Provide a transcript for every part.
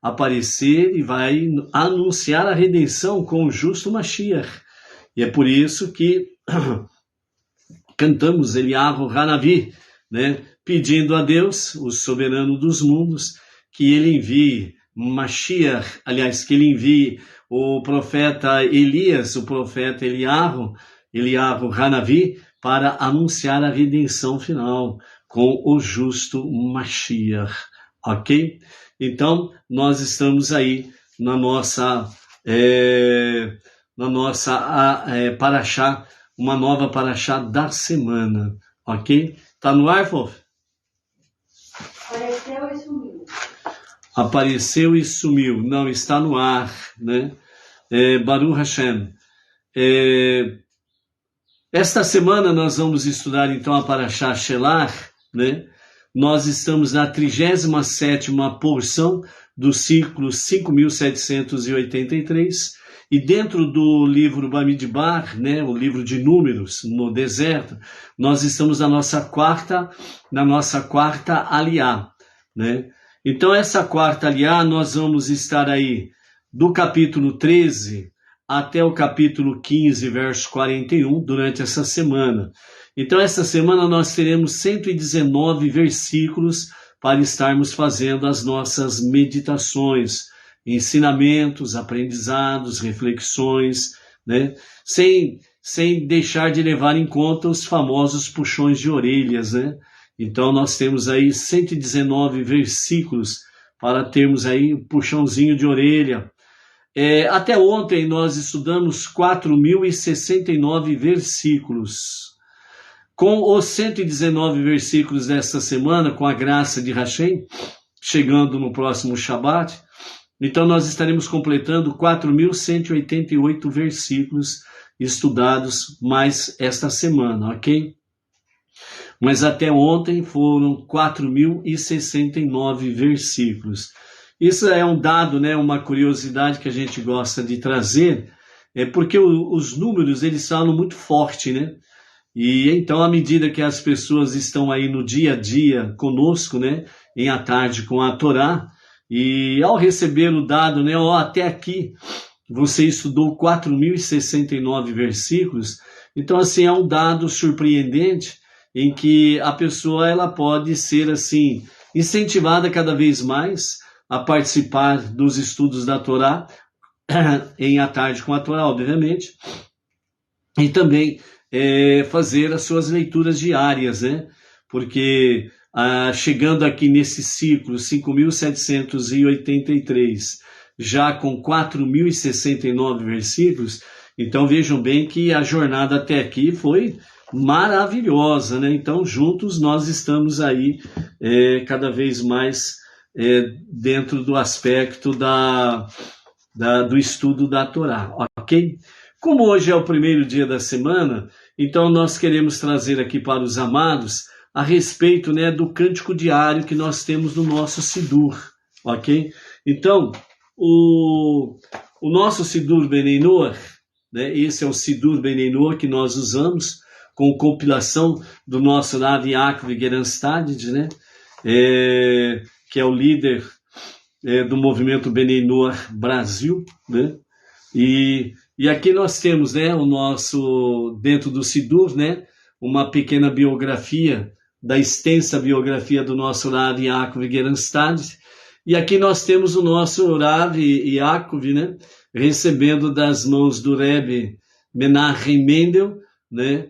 aparecer e vai anunciar a redenção com o justo Mashiach. E é por isso que cantamos Eliyahu Hanavi, né? Pedindo a Deus, o soberano dos mundos, que ele envie Mashiach, aliás, que ele envie o profeta Elias, o profeta Eliyahu Hanavi, para anunciar a redenção final com o justo Mashiach, ok? Então, nós estamos aí na nossa paraxá, uma nova paraxá da semana, ok? Tá no ar, Fof? Apareceu e sumiu. Apareceu e sumiu. Não, está no ar, né? Baruch Hashem. Esta semana nós vamos estudar então a paraxá Shelar, né? Nós estamos na 37ª porção do ciclo 5783, e dentro do livro Bamidbar, né, o livro de números no deserto, nós estamos na nossa quarta aliá, né? Então essa quarta aliá nós vamos estar aí do capítulo 13 até o capítulo 15, verso 41, durante essa semana. Então, essa semana nós teremos 119 versículos para estarmos fazendo as nossas meditações, ensinamentos, aprendizados, reflexões, né? Sem deixar de levar em conta os famosos puxões de orelhas, né? Então, nós temos aí 119 versículos para termos aí um puxãozinho de orelha. Até ontem nós estudamos 4.069 versículos. Com os 119 versículos desta semana, com a graça de Hashem, chegando no próximo Shabat, então nós estaremos completando 4.188 versículos estudados mais esta semana, ok? Mas até ontem foram 4.069 versículos. Isso é um dado, né, uma curiosidade que a gente gosta de trazer, porque os números eles falam muito forte, né? E então, à medida que as pessoas estão aí no dia a dia conosco, né, em à tarde com a Torá, e ao receber o dado, né, até aqui você estudou 4.069 versículos, então assim é um dado surpreendente em que a pessoa ela pode ser assim incentivada cada vez mais a participar dos estudos da Torá, em à tarde com a Torá, obviamente, e também fazer as suas leituras diárias, né? Porque chegando aqui nesse ciclo 5.783, já com 4.069 versículos, então vejam bem que a jornada até aqui foi maravilhosa, né? Então juntos nós estamos aí cada vez mais dentro do aspecto do estudo da Torá, ok? Como hoje é o primeiro dia da semana, então nós queremos trazer aqui para os amados a respeito, né, do cântico diário que nós temos no nosso Sidur, ok? Então, o nosso Sidur Bnei Noach, né, esse é o Sidur Bnei Noach que nós usamos, com compilação do nosso Rav Yaakov Geranstad, né, que é o líder do movimento Bnei Noach Brasil, né? E aqui nós temos, né, o nosso, dentro do Sidur, né, uma pequena biografia, da extensa biografia do nosso Rav Yaakov Geranstad. E aqui nós temos o nosso Rav Yaakov, né, recebendo das mãos do Rebbe Menachem Mendel, né,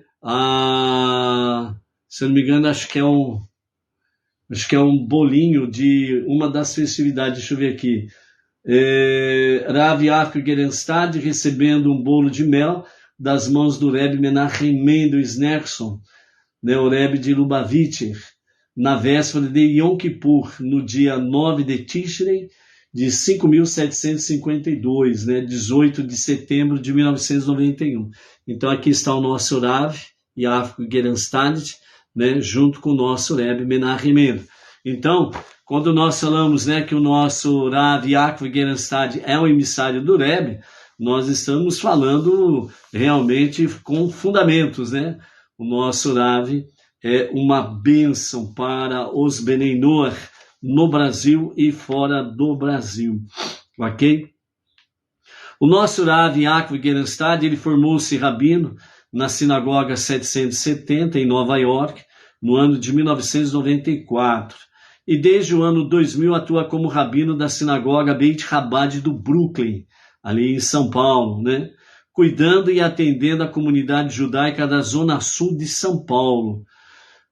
se eu não me engano, acho que é um bolinho de uma das festividades, deixa eu ver aqui, Rav Yaakov Geranstad recebendo um bolo de mel das mãos do Rebbe Menachem Mendel Snerson, né, o Rebbe de Lubavitcher, na véspera de Yom Kippur, no dia 9 de Tishrei de 5.752, né, 18 de setembro de 1991. Então aqui está o nosso Rav Yaakov Geranstad, né, junto com o nosso Rebbe Menachem Mendel. Então, quando nós falamos, né, que o nosso Rav Yaakov Geranstad é um emissário do Rebbe, nós estamos falando realmente com fundamentos, né? O nosso Rav é uma bênção para os Bnei Noach no Brasil e fora do Brasil, ok? O nosso Rav Yaakov Gerenstad, ele formou-se rabino na Sinagoga 770 em Nova York, no ano de 1994. E desde o ano 2000 atua como rabino da Sinagoga Beit Chabad do Brooklyn, ali em São Paulo, né? Cuidando e atendendo a comunidade judaica da Zona Sul de São Paulo.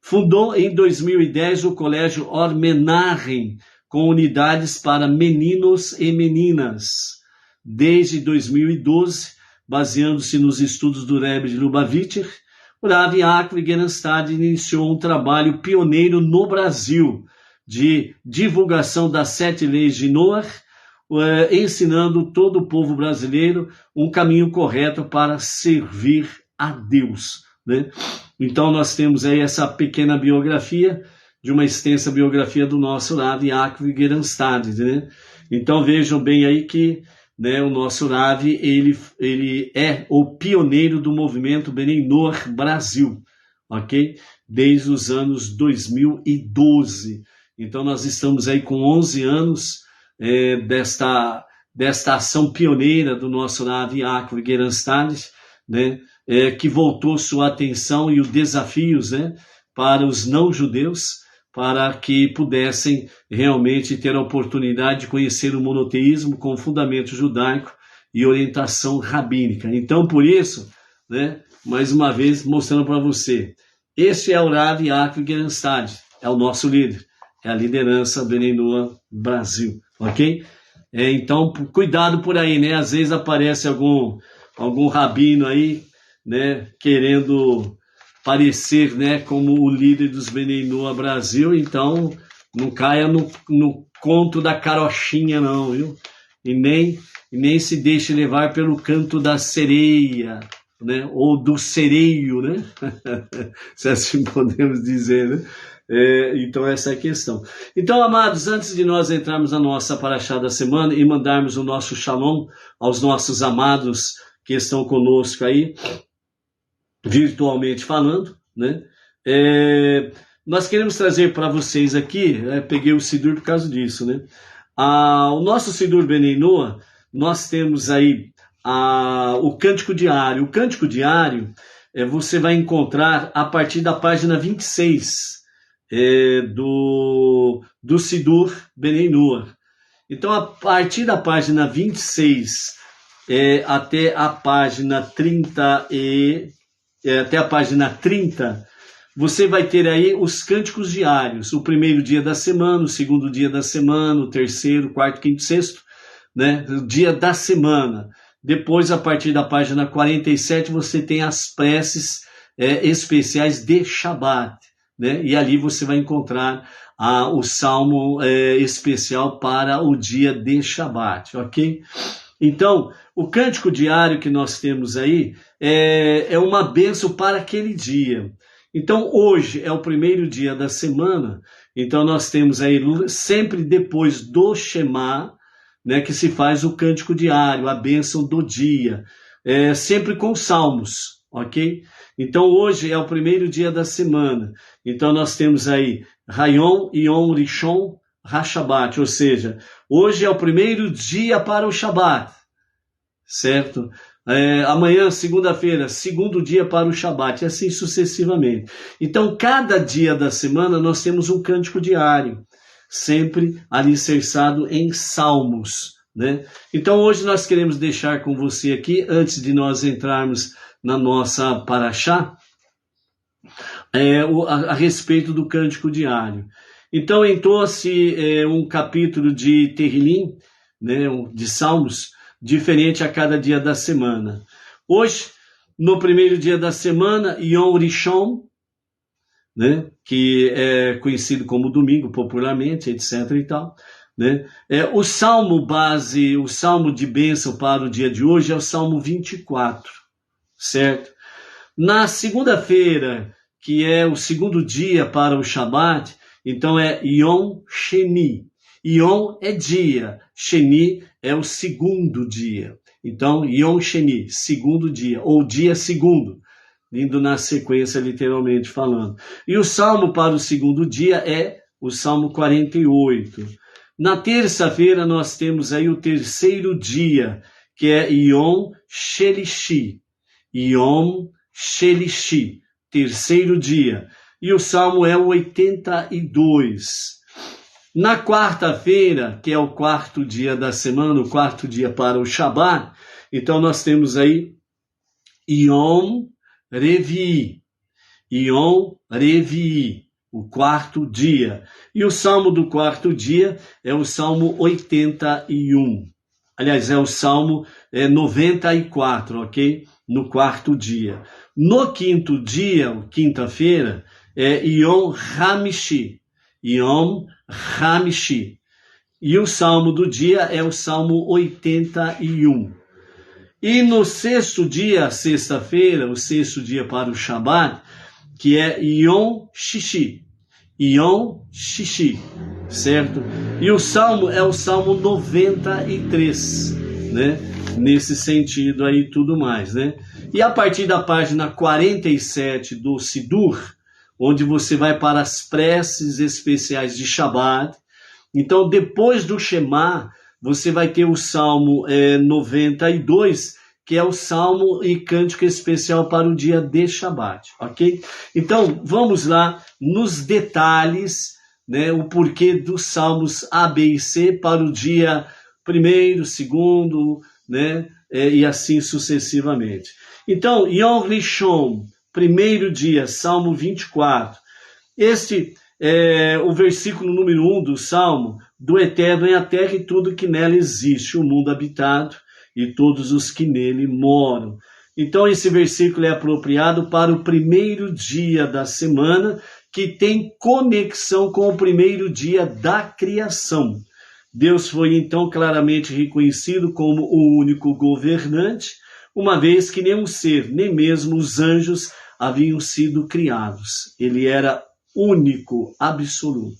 Fundou em 2010 o Colégio Or Menachem, com unidades para meninos e meninas. Desde 2012, baseando-se nos estudos do Rebbe de Lubavitcher, o Rav Yaakov Gerenstad iniciou um trabalho pioneiro no Brasil de divulgação das 7 leis de Noah, ensinando todo o povo brasileiro um caminho correto para servir a Deus, né? Então nós temos aí essa pequena biografia, de uma extensa biografia do nosso Rav Yaakov Gerenstad, né? Então vejam bem aí que, né, o nosso Rav, ele é o pioneiro do movimento Benei Noach Brasil, ok? Desde os anos 2012. Então nós estamos aí com 11 anos desta ação pioneira do nosso Rav Yaakov Gerenstad, né, que voltou sua atenção e os desafios, né, para os não-judeus, para que pudessem realmente ter a oportunidade de conhecer o monoteísmo com fundamento judaico e orientação rabínica. Então, por isso, né, mais uma vez mostrando para você, esse é o Rav Yaakov Gerenstad, é o nosso líder, é a liderança Benei Noach Brasil, ok? Então, cuidado por aí, né? Às vezes aparece algum rabino aí, né, querendo parecer, né, como o líder dos Benei Noach Brasil, então não caia no conto da carochinha não, viu? E nem se deixe levar pelo canto da sereia, né, ou do sereio, né? Se assim podemos dizer, né? Então essa é a questão. Então, amados, antes de nós entrarmos na nossa paraxá da semana e mandarmos o nosso shalom aos nossos amados que estão conosco aí, virtualmente falando, né? Nós queremos trazer para vocês aqui, peguei o Sidur por causa disso, né? O nosso Sidur Benei Noach, nós temos aí o Cântico Diário. O Cântico Diário você vai encontrar a partir da página 26 do Sidur Benei Noach. Então, a partir da página 26 até a página 30 até a página 30, você vai ter aí os cânticos diários, o primeiro dia da semana, o segundo dia da semana, o terceiro, quarto, quinto, sexto, né? O dia da semana. Depois, a partir da página 47, você tem as preces especiais de Shabat, né? E ali você vai encontrar o salmo especial para o dia de Shabat, ok? Então, o cântico diário que nós temos aí é uma bênção para aquele dia. Então, hoje é o primeiro dia da semana, então nós temos aí sempre depois do Shema, né, que se faz o cântico diário, a bênção do dia, sempre com salmos, ok? Então, hoje é o primeiro dia da semana, então nós temos aí Hayom Yom Rishon HaShabbat, ou seja, hoje é o primeiro dia para o Shabat, certo? Amanhã, segunda-feira, segundo dia para o Shabat, e assim sucessivamente. Então, cada dia da semana nós temos um cântico diário, sempre alicerçado em salmos, né? Então, hoje nós queremos deixar com você aqui, antes de nós entrarmos na nossa paraxá, a respeito do cântico diário. Então, entrou-se um capítulo de Terrilim, né, de Salmos, diferente a cada dia da semana. Hoje, no primeiro dia da semana, Yom Rishon, né, que é conhecido como domingo popularmente, etc. e tal, né? O salmo base, o salmo de bênção para o dia de hoje é o Salmo 24, certo? Na segunda-feira, que é o segundo dia para o Shabat, então é Yom Sheni. Yom é dia, Sheni é o segundo dia. Então, Yom Sheni, segundo dia, ou dia segundo, indo na sequência literalmente falando. E o salmo para o segundo dia é o Salmo 48. Na terça-feira nós temos aí o terceiro dia, que é Yom Shelishi. Yom Shelishi, terceiro dia. E o Salmo é o 82. Na quarta-feira, que é o quarto dia da semana, o quarto dia para o Shabat, então nós temos aí Yom Revi. Yom Revi, o quarto dia. E o salmo do quarto dia é o Salmo 81. Aliás, é o Salmo 94, ok? No quarto dia. No quinto dia, quinta-feira, é Yom Hamishi. Yom Hamishi. E o salmo do dia é o Salmo 81. E no sexto dia, sexta-feira, o sexto dia para o Shabat, que é Yom Shishi. Yom Shishi, certo? E o salmo é o Salmo 93, né? Nesse sentido aí tudo mais, né? E a partir da página 47 do Sidur, onde você vai para as preces especiais de Shabat, então depois do Shema, você vai ter o Salmo 92, que é o salmo e cântico especial para o dia de Shabat, ok? Então, vamos lá nos detalhes, né, o porquê dos salmos A, B e C para o dia primeiro, segundo, né, e assim sucessivamente. Então, Yom Rishon, primeiro dia, Salmo 24. Este é o versículo número 1 do Salmo: do Eterno é a terra e tudo que nela existe, o mundo habitado e todos os que nele moram. Então esse versículo é apropriado para o primeiro dia da semana, que tem conexão com o primeiro dia da criação. Deus foi então claramente reconhecido como o único governante, uma vez que nenhum ser, nem mesmo os anjos, haviam sido criados. Ele era único, absoluto.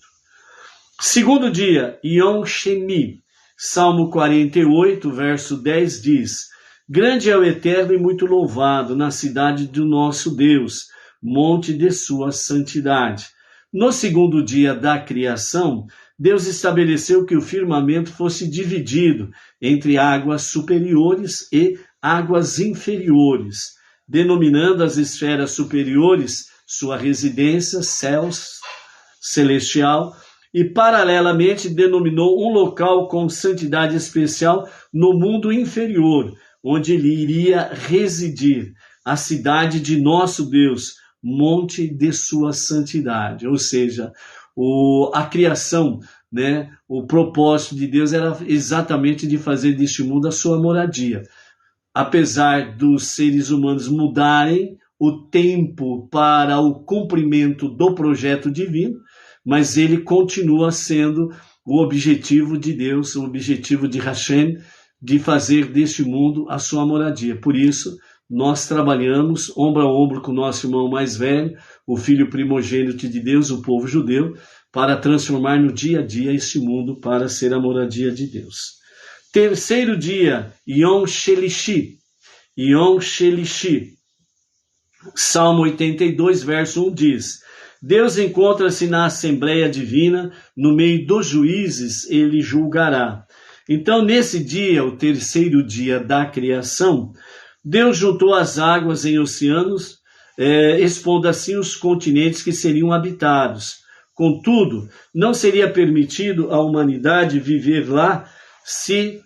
Segundo dia, Yom Sheni. Salmo 48, verso 10 diz: grande é o Eterno e muito louvado na cidade do nosso Deus, monte de sua santidade. No segundo dia da criação, Deus estabeleceu que o firmamento fosse dividido entre águas superiores e águas inferiores, denominando as esferas superiores sua residência, céus celestial, e paralelamente denominou um local com santidade especial no mundo inferior, onde ele iria residir, a cidade de nosso Deus, monte de sua santidade. Ou seja, a criação, né, o propósito de Deus era exatamente de fazer deste mundo a sua moradia. Apesar dos seres humanos mudarem o tempo para o cumprimento do projeto divino, mas ele continua sendo o objetivo de Deus, o objetivo de Hashem, de fazer deste mundo a sua moradia. Por isso, nós trabalhamos ombro a ombro com o nosso irmão mais velho, o filho primogênito de Deus, o povo judeu, para transformar no dia a dia este mundo para ser a moradia de Deus. Terceiro dia, Yom Shelishi. Yom Shelishi. Salmo 82, verso 1 diz: Deus encontra-se na Assembleia Divina, no meio dos juízes ele julgará. Então, nesse dia, o terceiro dia da criação, Deus juntou as águas em oceanos, expondo assim os continentes que seriam habitados. Contudo, não seria permitido à humanidade viver lá se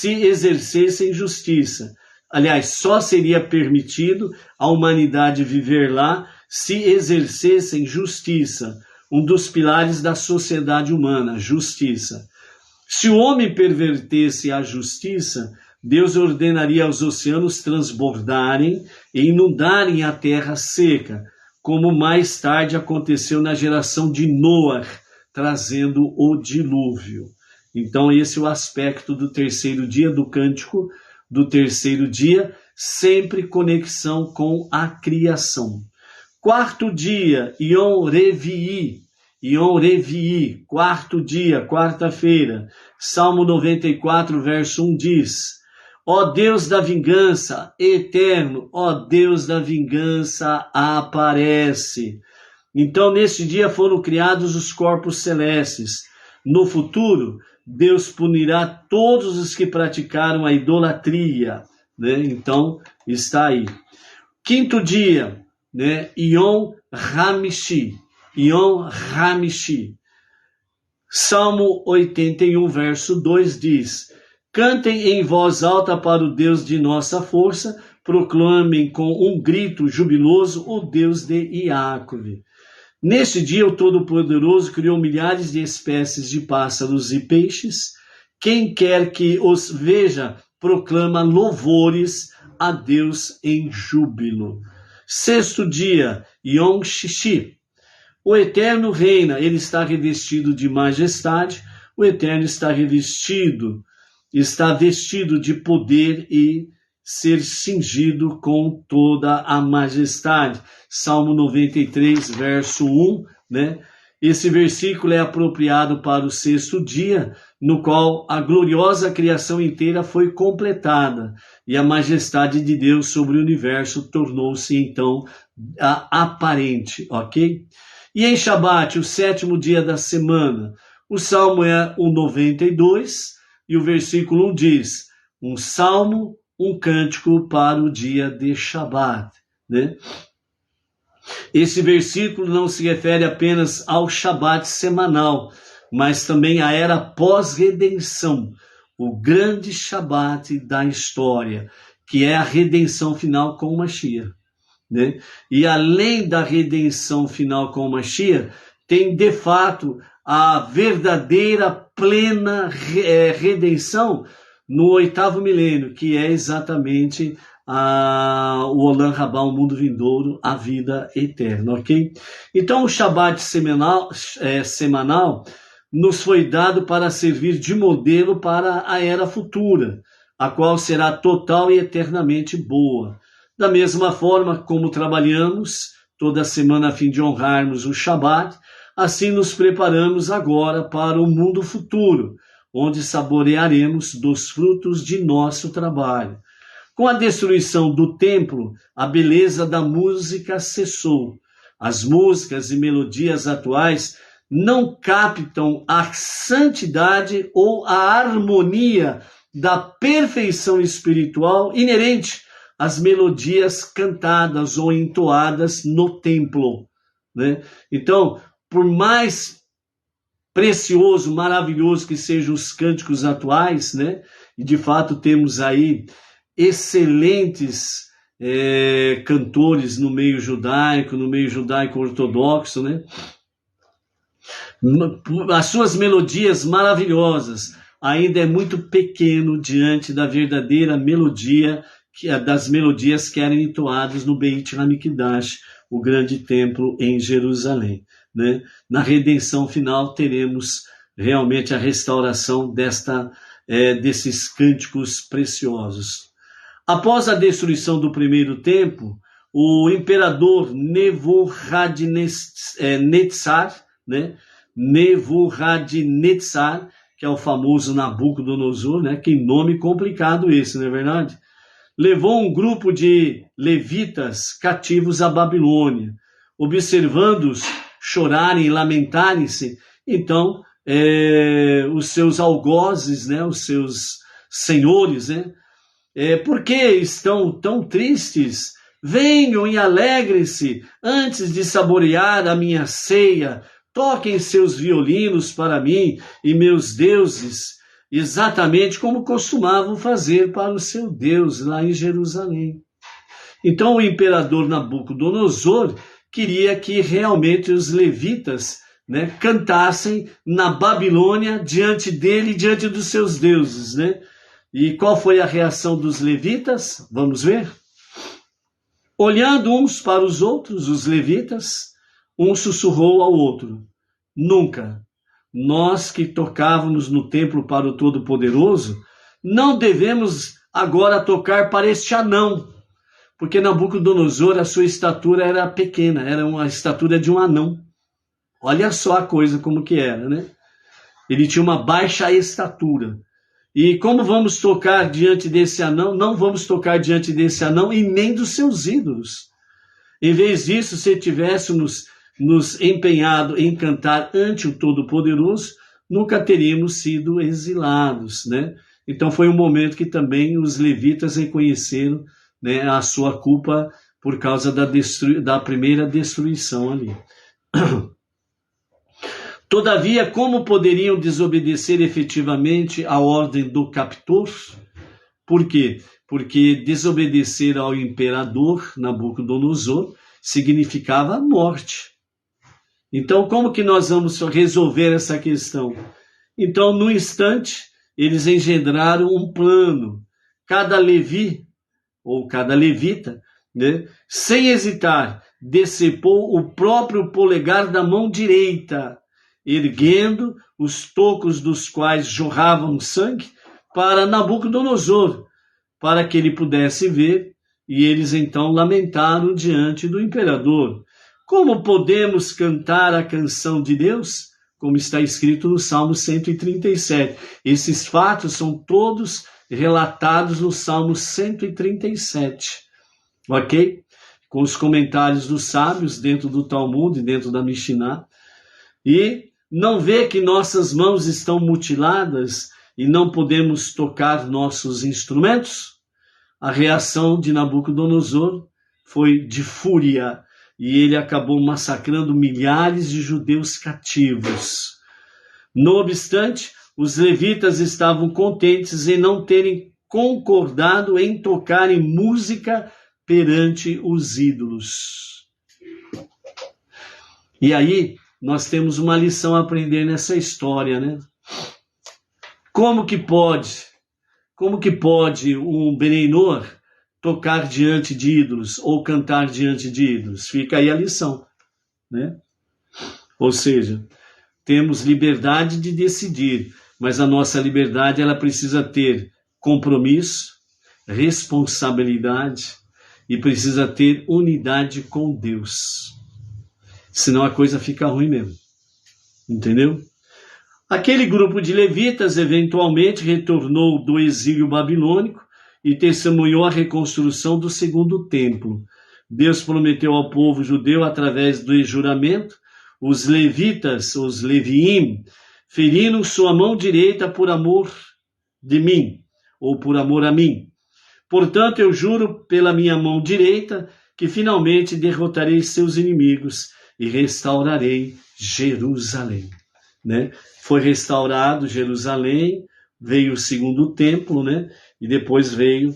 exercessem justiça. Aliás, só seria permitido à humanidade viver lá se exercessem justiça, um dos pilares da sociedade humana, justiça. Se o homem pervertesse a justiça, Deus ordenaria aos oceanos transbordarem e inundarem a terra seca, como mais tarde aconteceu na geração de Noé, trazendo o dilúvio. Então esse é o aspecto do terceiro dia, do cântico do terceiro dia, sempre conexão com a criação. Quarto dia, Yom Revi'i. Yom Revi'i, quarto dia, quarta-feira. Salmo 94, verso 1 diz: Ó Deus da vingança, eterno, ó Deus da vingança, aparece. Então, nesse dia foram criados os corpos celestes. No futuro, Deus punirá todos os que praticaram a idolatria, né? Então, está aí. Quinto dia, né? Yom Hamishi. Yom Hamishi. Salmo 81, verso 2 diz: cantem em voz alta para o Deus de nossa força, proclamem com um grito jubiloso o Deus de Jacob. Neste dia, o Todo-Poderoso criou milhares de espécies de pássaros e peixes. Quem quer que os veja, proclama louvores a Deus em júbilo. Sexto dia, Yom Shishi. O Eterno reina, ele está revestido de majestade, o Eterno está vestido de poder e ser cingido com toda a majestade. Salmo 93, verso 1, né? Esse versículo é apropriado para o sexto dia, no qual a gloriosa criação inteira foi completada e a majestade de Deus sobre o universo tornou-se então aparente, ok? E em Shabat, o sétimo dia da semana, o salmo é o 92 e o versículo 1 diz: um salmo, um cântico para o dia de Shabat, né? Esse versículo não se refere apenas ao Shabat semanal, mas também à era pós-redenção, o grande Shabat da história, que é a redenção final com o Mashiach, né? E além da redenção final com o Mashiach, tem de fato a verdadeira, plena redenção no oitavo milênio, que é exatamente o Olam Rabá, o mundo vindouro, a vida eterna, ok? Então o Shabat semanal nos foi dado para servir de modelo para a era futura, a qual será total e eternamente boa. Da mesma forma como trabalhamos toda semana a fim de honrarmos o Shabat, assim nos preparamos agora para o mundo futuro, onde saborearemos dos frutos de nosso trabalho. Com a destruição do templo, a beleza da música cessou. As músicas e melodias atuais não captam a santidade ou a harmonia da perfeição espiritual inerente às melodias cantadas ou entoadas no templo, né? Então, por mais precioso, maravilhoso que sejam os cânticos atuais, né? E de fato temos aí excelentes cantores no meio judaico ortodoxo, né? As suas melodias maravilhosas ainda é muito pequeno diante da verdadeira melodia, das melodias que eram entoadas no Beit HaMikdash, o grande templo em Jerusalém, né? Na redenção final teremos realmente a restauração desses cânticos preciosos. Após a destruição do primeiro templo, o imperador Nebuchadnezzar, né? Nebuchadnezzar, que é o famoso Nabucodonosor, né? Que nome complicado esse, não é verdade? Levou um grupo de levitas cativos à Babilônia, observando-os chorarem e lamentarem-se. Então, os seus algozes, né? Os seus senhores, né? Por que estão tão tristes? Venham e alegrem-se antes de saborear a minha ceia. Toquem seus violinos para mim e meus deuses, exatamente como costumavam fazer para o seu Deus lá em Jerusalém. Então o imperador Nabucodonosor queria que realmente os levitas, né, cantassem na Babilônia diante dele, diante dos seus deuses, né? E qual foi a reação dos levitas? Vamos ver. Olhando uns para os outros, os levitas, um sussurrou ao outro: nunca. Nós que tocávamos no templo para o Todo-Poderoso, não devemos agora tocar para este anão, porque Nabucodonosor, a sua estatura era pequena, era uma estatura de um anão. Olha só a coisa como que era, né? Ele tinha uma baixa estatura. E como vamos tocar diante desse anão? Não vamos tocar diante desse anão e nem dos seus ídolos. Em vez disso, se tivéssemos nos empenhado em cantar ante o Todo-Poderoso, nunca teríamos sido exilados, né? Então foi um momento que também os levitas reconheceram, né, a sua culpa por causa da primeira destruição ali. Todavia, como poderiam desobedecer efetivamente a ordem do captor? Por quê? Porque desobedecer ao imperador Nabucodonosor significava morte. Então, como que nós vamos resolver essa questão? Então, no instante, eles engendraram um plano. Cada levi, ou cada levita, né, sem hesitar, decepou o próprio polegar da mão direita, erguendo os tocos dos quais jorravam sangue para Nabucodonosor, para que ele pudesse ver, e eles então lamentaram diante do imperador. Como podemos cantar a canção de Deus? Como está escrito no Salmo 137. Esses fatos são todos relatados no Salmo 137. Ok? Com os comentários dos sábios dentro do Talmud, dentro da Mishnah. E não vê que nossas mãos estão mutiladas e não podemos tocar nossos instrumentos? A reação de Nabucodonosor foi de fúria e ele acabou massacrando milhares de judeus cativos. No obstante, os levitas estavam contentes em não terem concordado em tocarem música perante os ídolos. E aí, nós temos uma lição a aprender nessa história, né? Como que pode um Beneinor tocar diante de ídolos ou cantar diante de ídolos? Fica aí a lição, né? Ou seja, temos liberdade de decidir, mas a nossa liberdade ela precisa ter compromisso, responsabilidade e precisa ter unidade com Deus. Senão a coisa fica ruim mesmo. Entendeu? Aquele grupo de levitas eventualmente retornou do exílio babilônico e testemunhou a reconstrução do segundo templo. Deus prometeu ao povo judeu, através do juramento, os levitas, os leviim, feriram sua mão direita por amor de mim, ou por amor a mim. Portanto, eu juro pela minha mão direita que finalmente derrotarei seus inimigos e restaurarei Jerusalém. Né? Foi restaurado Jerusalém, veio o segundo templo, né? E depois veio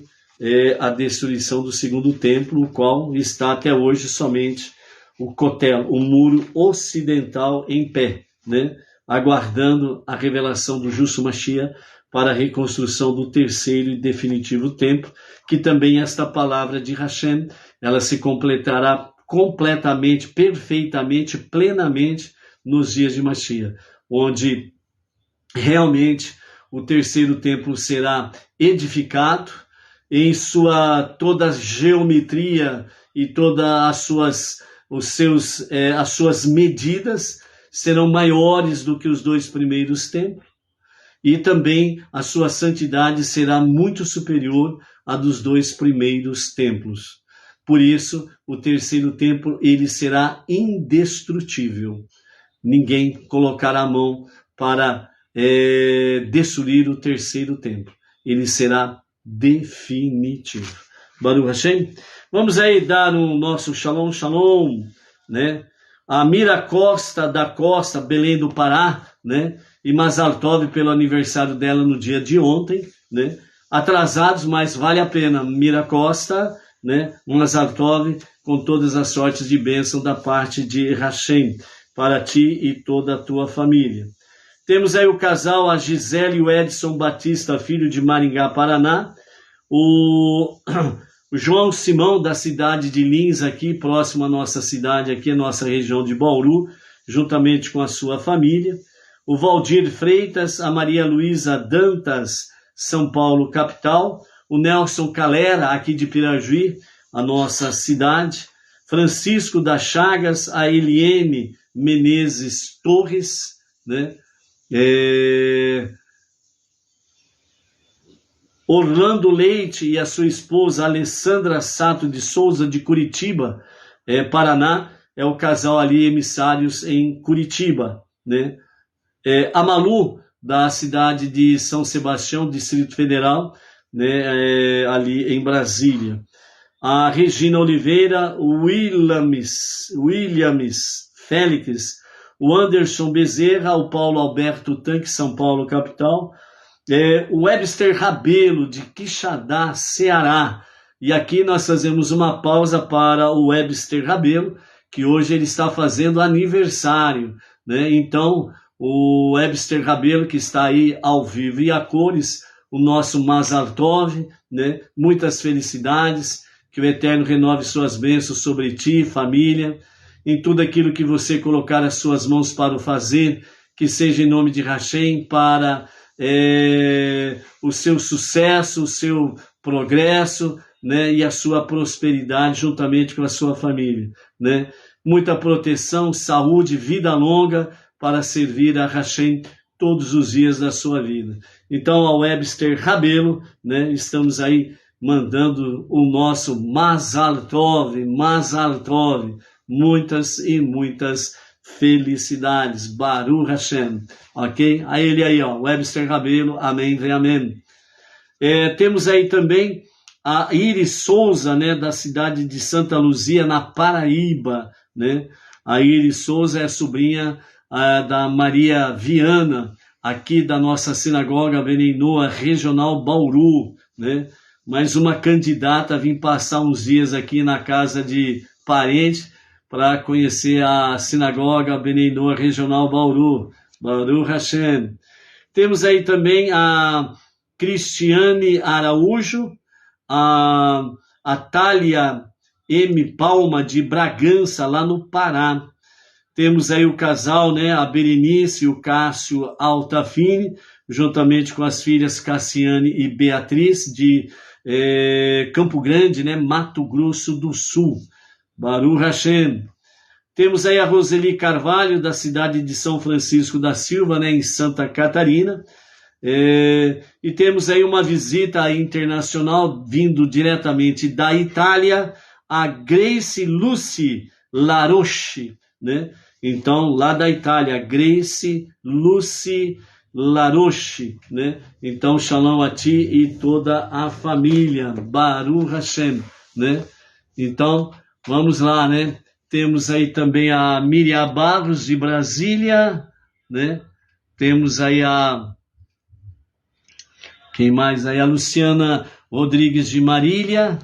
a destruição do segundo templo, o qual está até hoje somente o Kotel, o muro ocidental em pé, né? Aguardando a revelação do justo Mashiach para a reconstrução do terceiro e definitivo templo, que também esta palavra de Hashem, ela se completará completamente, perfeitamente, plenamente nos dias de Mashiach, onde realmente o terceiro templo será edificado em sua toda a geometria e todas as suas medidas serão maiores do que os dois primeiros templos, e também a sua santidade será muito superior à dos dois primeiros templos. Por isso, o terceiro templo ele será indestrutível. Ninguém colocará a mão para destruir o terceiro templo. Ele será definitivo. Baruch Hashem. Vamos aí dar o nosso shalom, shalom, né? A Mira Costa da Costa, Belém do Pará, né? E Mazal Tov pelo aniversário dela no dia de ontem, né? Atrasados, mas vale a pena. Mira Costa, né? Mazal Tov com todas as sortes de bênção da parte de Hashem para ti e toda a tua família. Temos aí o casal, a Gisele e o Edson Batista, filho de Maringá, Paraná. O João Simão, da cidade de Lins, aqui próximo à nossa cidade, aqui a nossa região de Bauru, juntamente com a sua família. O Valdir Freitas, a Maria Luísa Dantas, São Paulo, capital. O Nelson Calera, aqui de Pirajuí, a nossa cidade. Francisco das Chagas, a Eliene Menezes Torres, né? Orlando Leite e a sua esposa Alessandra Sato de Souza, de Curitiba, Paraná. é o casal ali, emissários em Curitiba, né? A Malu, da cidade de São Sebastião, Distrito Federal, né? Ali em Brasília. A Regina Oliveira, o Williams Félix, o Anderson Bezerra, o Paulo Alberto Tanque, São Paulo, capital, o Webster Rabelo, de Quixadá, Ceará. E aqui nós fazemos uma pausa para o Webster Rabelo, que hoje ele está fazendo aniversário, né? Então, o Webster Rabelo, que está aí ao vivo e a cores, o nosso Mazal Tov, né? Muitas felicidades, que o Eterno renove suas bênçãos sobre ti, família, em tudo aquilo que você colocar as suas mãos para o fazer, que seja em nome de Hashem, para o seu sucesso, o seu progresso, né, e a sua prosperidade juntamente com a sua família, né? Muita proteção, saúde, vida longa para servir a Hashem todos os dias da sua vida. Então, ao Webster Rabelo, né, estamos aí mandando o nosso Mazal Tov, muitas e muitas felicidades, Baruch Hashem, ok? A ele aí, ó, Webster Rabelo, amém, vem amém. Temos aí também a Iris Souza, né, da cidade de Santa Luzia, na Paraíba, né? A Iris Souza é sobrinha da Maria Viana, aqui da nossa sinagoga Beninoa Regional Bauru, né? Mais uma candidata a vir passar uns dias aqui na casa de parente para conhecer a sinagoga Beninoa Regional Bauru, Baruch Hashem. Temos aí também a Cristiane Araújo, a Thalia M. Palma, de Bragança, lá no Pará. Temos aí o casal, né, a Berenice e o Cássio Altafine, juntamente com as filhas Cassiane e Beatriz, de Campo Grande, né, Mato Grosso do Sul. Baruch Hashem. Temos aí a Roseli Carvalho, da cidade de São Francisco da Silva, né, em Santa Catarina. E temos aí uma visita internacional vindo diretamente da Itália, a Grace Lucy Laroche, né? Então, lá da Itália, Grace Lucy Laroche, né? Então, shalom a ti e toda a família, Baruch Hashem, né? Então, vamos lá, né? Temos aí também a Miriam Barros, de Brasília, né? Temos aí quem mais aí? A Luciana Rodrigues de Marília,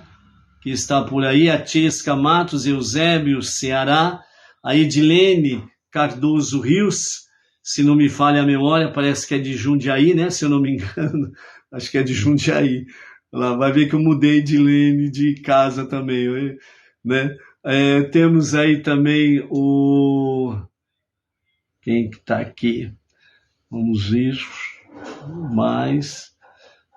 que está por aí, a Tiesca Matos, Eusébio, Ceará, a Edilene Cardoso Rios, se não me falha a memória, parece que é de Jundiaí, né? Se eu não me engano, acho que é de Jundiaí. Lá vai ver que eu mudei Edilene de casa também, né? Temos aí também quem que está aqui? Vamos ver mais.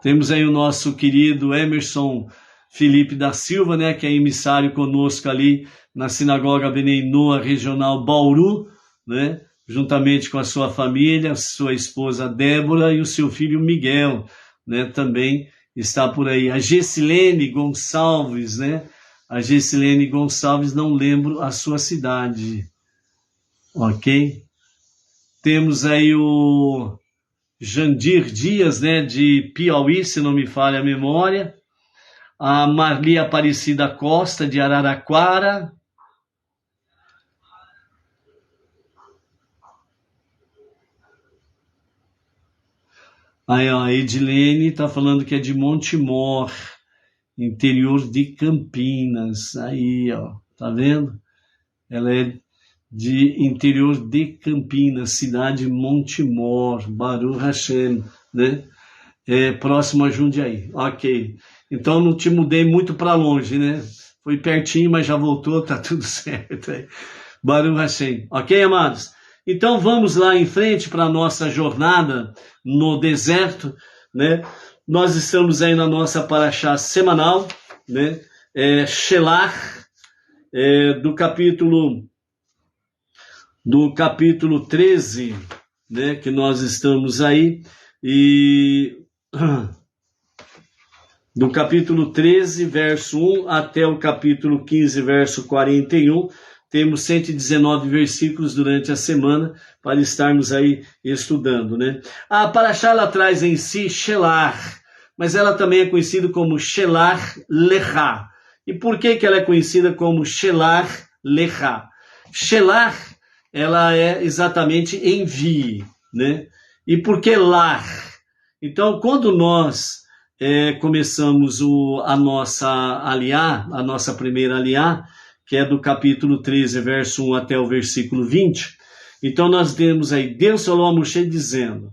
Temos aí o nosso querido Emerson Felipe da Silva, né, que é emissário conosco ali na Sinagoga Beninoa Regional Bauru, né, juntamente com a sua família, sua esposa Débora e o seu filho Miguel, né, também está por aí. A Gessilene Gonçalves, né, a Gessilene Gonçalves, não lembro a sua cidade, ok? Temos aí o Jandir Dias, né, de Piauí, se não me falha a memória. A Marli Aparecida Costa, de Araraquara. Aí, ó, a Edilene está falando que é de Montemor, interior de Campinas. Aí, ó, tá vendo? Ela é de interior de Campinas, cidade Montemor, Baruch Hashem, né? Próximo a Jundiaí. Ok. Então não te mudei muito para longe, né? Foi pertinho, mas já voltou, tá tudo certo. Baruch Hashem. Ok, amados? Então vamos lá em frente para a nossa jornada no deserto, né? Nós estamos aí na nossa paraxá semanal, né? Shelach, do capítulo 13, né? Que nós estamos aí, e do capítulo 13, verso 1, até o capítulo 15, verso 41, temos 119 versículos durante a semana para estarmos aí estudando, né? A Paraxá ela traz em si Shelah, mas ela também é conhecida como Shelah Lechá. E por que ela é conhecida como Shelah Lechá? Shelah, ela é exatamente envie, né? E por que Lar? Então, quando nós começamos a nossa aliá, a nossa primeira aliá, que é do capítulo 13, verso 1 até o versículo 20, então nós temos aí, Deus falou a Moshe dizendo,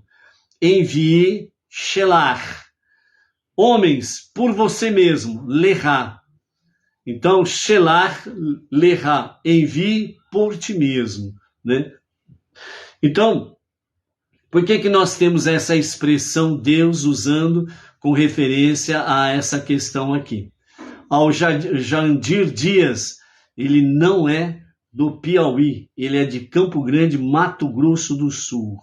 envie Shelah, homens, por você mesmo, Lechá. Então, Shelah Lechá, envie por ti mesmo, né? Então, por que nós temos essa expressão Deus usando com referência a essa questão aqui? Ao Jandir Dias, ele não é do Piauí, ele é de Campo Grande, Mato Grosso do Sul.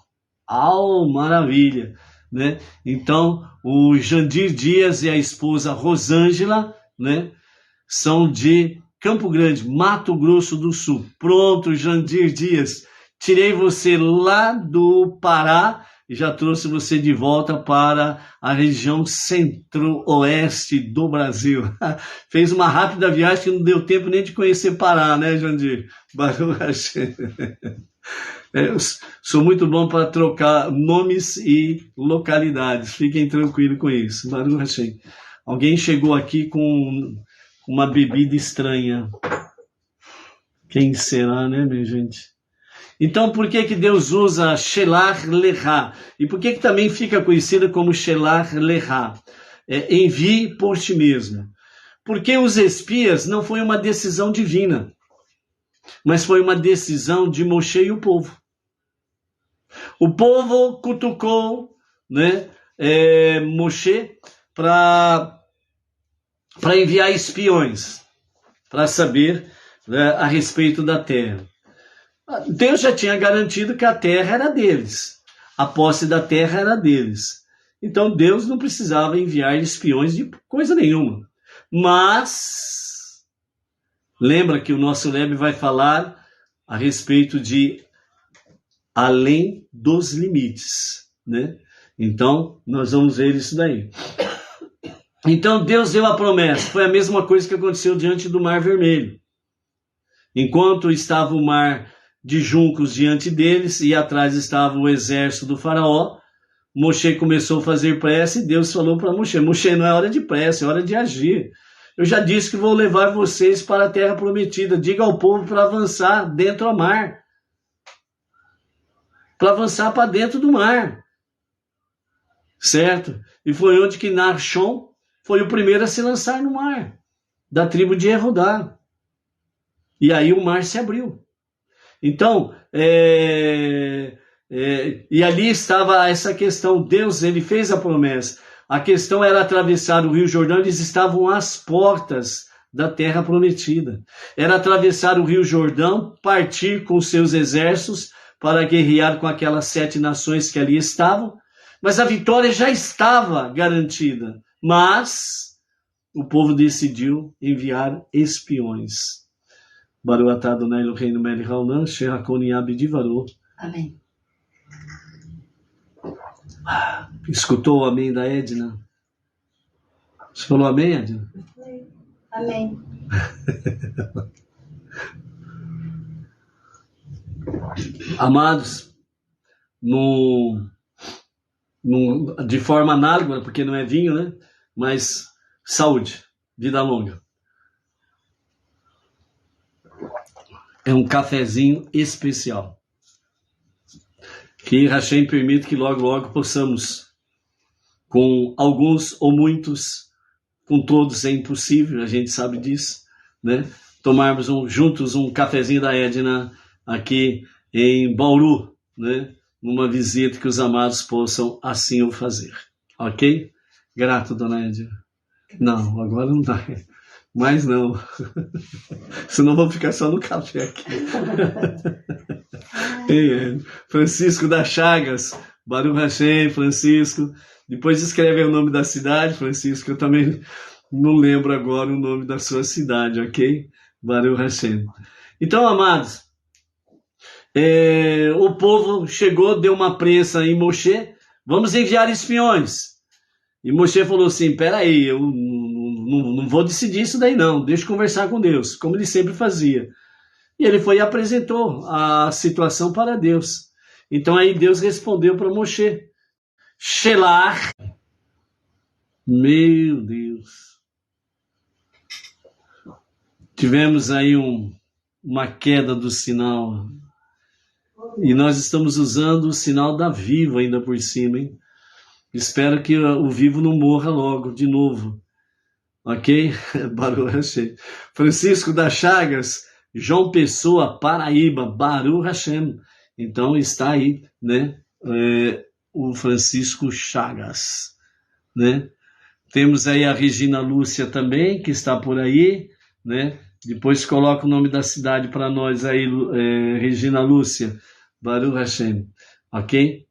Maravilha, né? Então, o Jandir Dias e a esposa Rosângela, né, são de Campo Grande, Mato Grosso do Sul. Pronto, Jandir Dias, tirei você lá do Pará e já trouxe você de volta para a região centro-oeste do Brasil. Fez uma rápida viagem que não deu tempo nem de conhecer Pará, né, Jandir? Baruch Hashem. Eu sou muito bom para trocar nomes e localidades. Fiquem tranquilos com isso. Baruch Hashem. Alguém chegou aqui com uma bebida estranha. Quem será, né, minha gente? Então, por que Deus usa Shelah Lechá? E por que também fica conhecida como Shelah Lechá? Envie por ti mesmo. Porque os espias não foi uma decisão divina, mas foi uma decisão de Moshe e o povo. O povo cutucou, né, Moshe para enviar espiões, para saber, né, a respeito da terra. Deus já tinha garantido que a terra era deles. A posse da terra era deles. Então Deus não precisava enviar espiões de coisa nenhuma. Mas, lembra que o nosso Rebbe vai falar a respeito de além dos limites, né? Então, nós vamos ver isso daí. Então, Deus deu a promessa. Foi a mesma coisa que aconteceu diante do Mar Vermelho. Enquanto estava o mar de juncos diante deles, e atrás estava o exército do faraó, Moshe começou a fazer prece, e Deus falou para Moshe, Moshe, não é hora de prece, é hora de agir. Eu já disse que vou levar vocês para a terra prometida, diga ao povo para avançar dentro do mar. Para avançar para dentro do mar. Certo? E foi onde que Nachshon foi o primeiro a se lançar no mar, da tribo de Erudá. E aí o mar se abriu. Então, e ali estava essa questão, Deus, ele fez a promessa. A questão era atravessar o Rio Jordão, eles estavam às portas da terra prometida. Era atravessar o Rio Jordão, partir com seus exércitos para guerrear com aquelas 7 nações que ali estavam, mas a vitória já estava garantida. Mas o povo decidiu enviar espiões. Baruch atah Adonai Eloheinu melech haolam, asher hakol nהיה b'divaro. Amém. Escutou o amém da Edna? Você falou amém, Edna? Amém. Amados, de forma análoga, porque não é vinho, né? Mas saúde, vida longa. É um cafezinho especial. Que Hashem permite que logo, logo possamos, com alguns ou muitos, com todos é impossível, a gente sabe disso, né? Tomarmos juntos um cafezinho da Edna aqui em Bauru, né? Numa visita que os amados possam assim o fazer. Ok? Grato, dona Edna. Não, agora não dá. Mas não. Senão vou ficar só no café aqui. Francisco da Chagas. Baruch Hashem, Francisco. Depois escreve o nome da cidade, Francisco. Eu também não lembro agora o nome da sua cidade, ok? Baruch Hashem. Então, amados, o povo chegou, deu uma prensa em Moshe, vamos enviar espiões. E Moshe falou assim, peraí, eu não vou decidir isso daí não, deixa eu conversar com Deus, como ele sempre fazia. E ele foi e apresentou a situação para Deus. Então aí Deus respondeu para Moshe, Shelar, meu Deus. Tivemos aí uma queda do sinal. E nós estamos usando o sinal da Vivo ainda por cima, hein? Espero que o Vivo não morra logo, de novo. Ok? Baruch Hashem. Francisco da Chagas, João Pessoa, Paraíba, Baruch Hashem. Então está aí, né? O Francisco Chagas, né? Temos aí a Regina Lúcia também, que está por aí, né? Depois coloca o nome da cidade para nós aí, Regina Lúcia, Baruch Hashem, ok?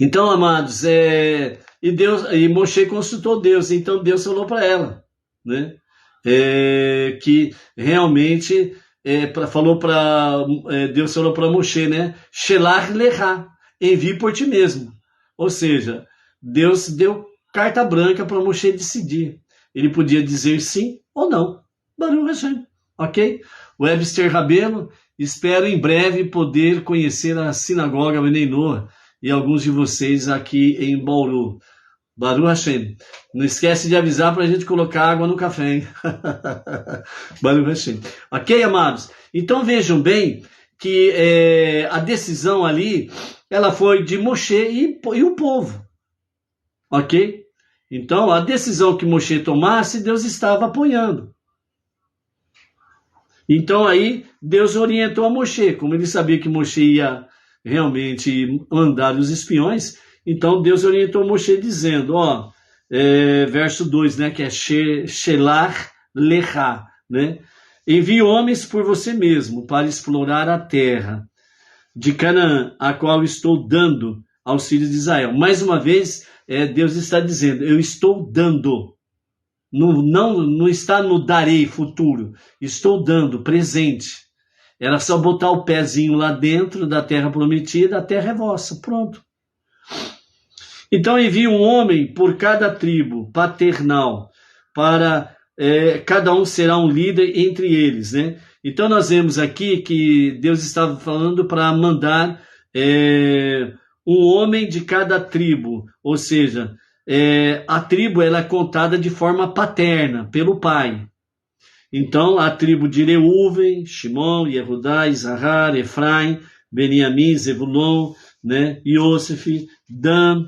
Então, amados, e Moshe consultou Deus, então Deus falou para ela, né? Que realmente Deus falou para Moshe, né? Shelach lecha, envie por ti mesmo. Ou seja, Deus deu carta branca para Moshe decidir. Ele podia dizer sim ou não. Baruch Hashem, ok? Webster Rabelo, espero em breve poder conhecer a sinagoga Bnei Noah e alguns de vocês aqui em Bauru. Baruch Hashem. Não esquece de avisar para a gente colocar água no café, hein? Baruch Hashem. Ok, amados? Então vejam bem que a decisão ali, ela foi de Moshe e o povo. Ok? Então a decisão que Moshe tomasse, Deus estava apoiando. Então aí Deus orientou a Moshe, como ele sabia que Moshe ia realmente mandar os espiões, então Deus orientou Moshe dizendo, verso 2, né, que é Shelar lecha, né? Envie homens por você mesmo para explorar a terra de Canaã, a qual estou dando aos filhos de Israel. Mais uma vez, Deus está dizendo, eu estou dando. Não está no darei futuro, estou dando presente. Era só botar o pezinho lá dentro da terra prometida, a terra é vossa, pronto. Então envie um homem por cada tribo paternal, para cada um será um líder entre eles, né? Então nós vemos aqui que Deus estava falando para mandar um homem de cada tribo, ou seja, a tribo ela é contada de forma paterna, pelo pai. Então, a tribo de Reuven, Shimon, Yehudá, Isahar, Efraim, Beniamim, Zebulon, né, Yosef, Dan,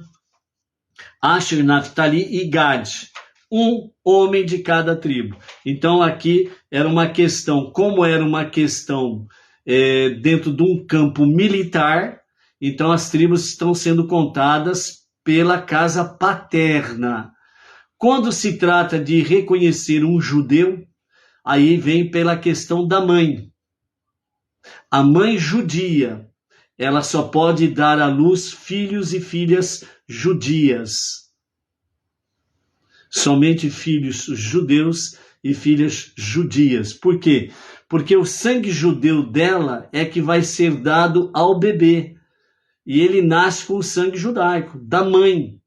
Asher, Naphtali e Gad. Um homem de cada tribo. Então, aqui era uma questão, como era uma questão dentro de um campo militar, então as tribos estão sendo contadas pela casa paterna. Quando se trata de reconhecer um judeu, aí vem pela questão da mãe. A mãe judia, ela só pode dar à luz filhos e filhas judias. Somente filhos judeus e filhas judias. Por quê? Porque o sangue judeu dela é que vai ser dado ao bebê. E ele nasce com o sangue judaico, da mãe.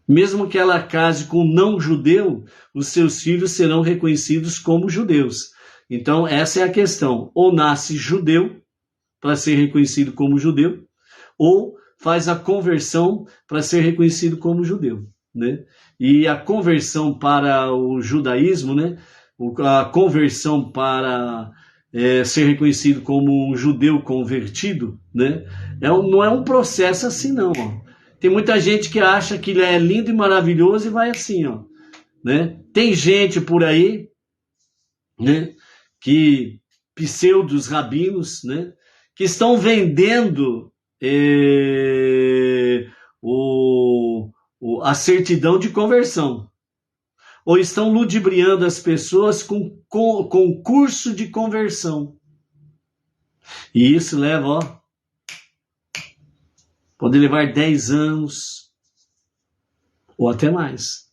Mesmo que ela case com um não judeu, os seus filhos serão reconhecidos como judeus. Então, essa é a questão. Ou nasce judeu, para ser reconhecido como judeu, ou faz a conversão para ser reconhecido como judeu, né? E a conversão para o judaísmo, né? A conversão para ser reconhecido como um judeu convertido, né? Não é um processo assim, não, ó. Tem muita gente que acha que ele é lindo e maravilhoso e vai assim, ó, né? Tem gente por aí, né, que pseudos rabinos, né, que estão vendendo a certidão de conversão, ou estão ludibriando as pessoas com curso de conversão. E isso leva, ó, pode levar 10 anos ou até mais.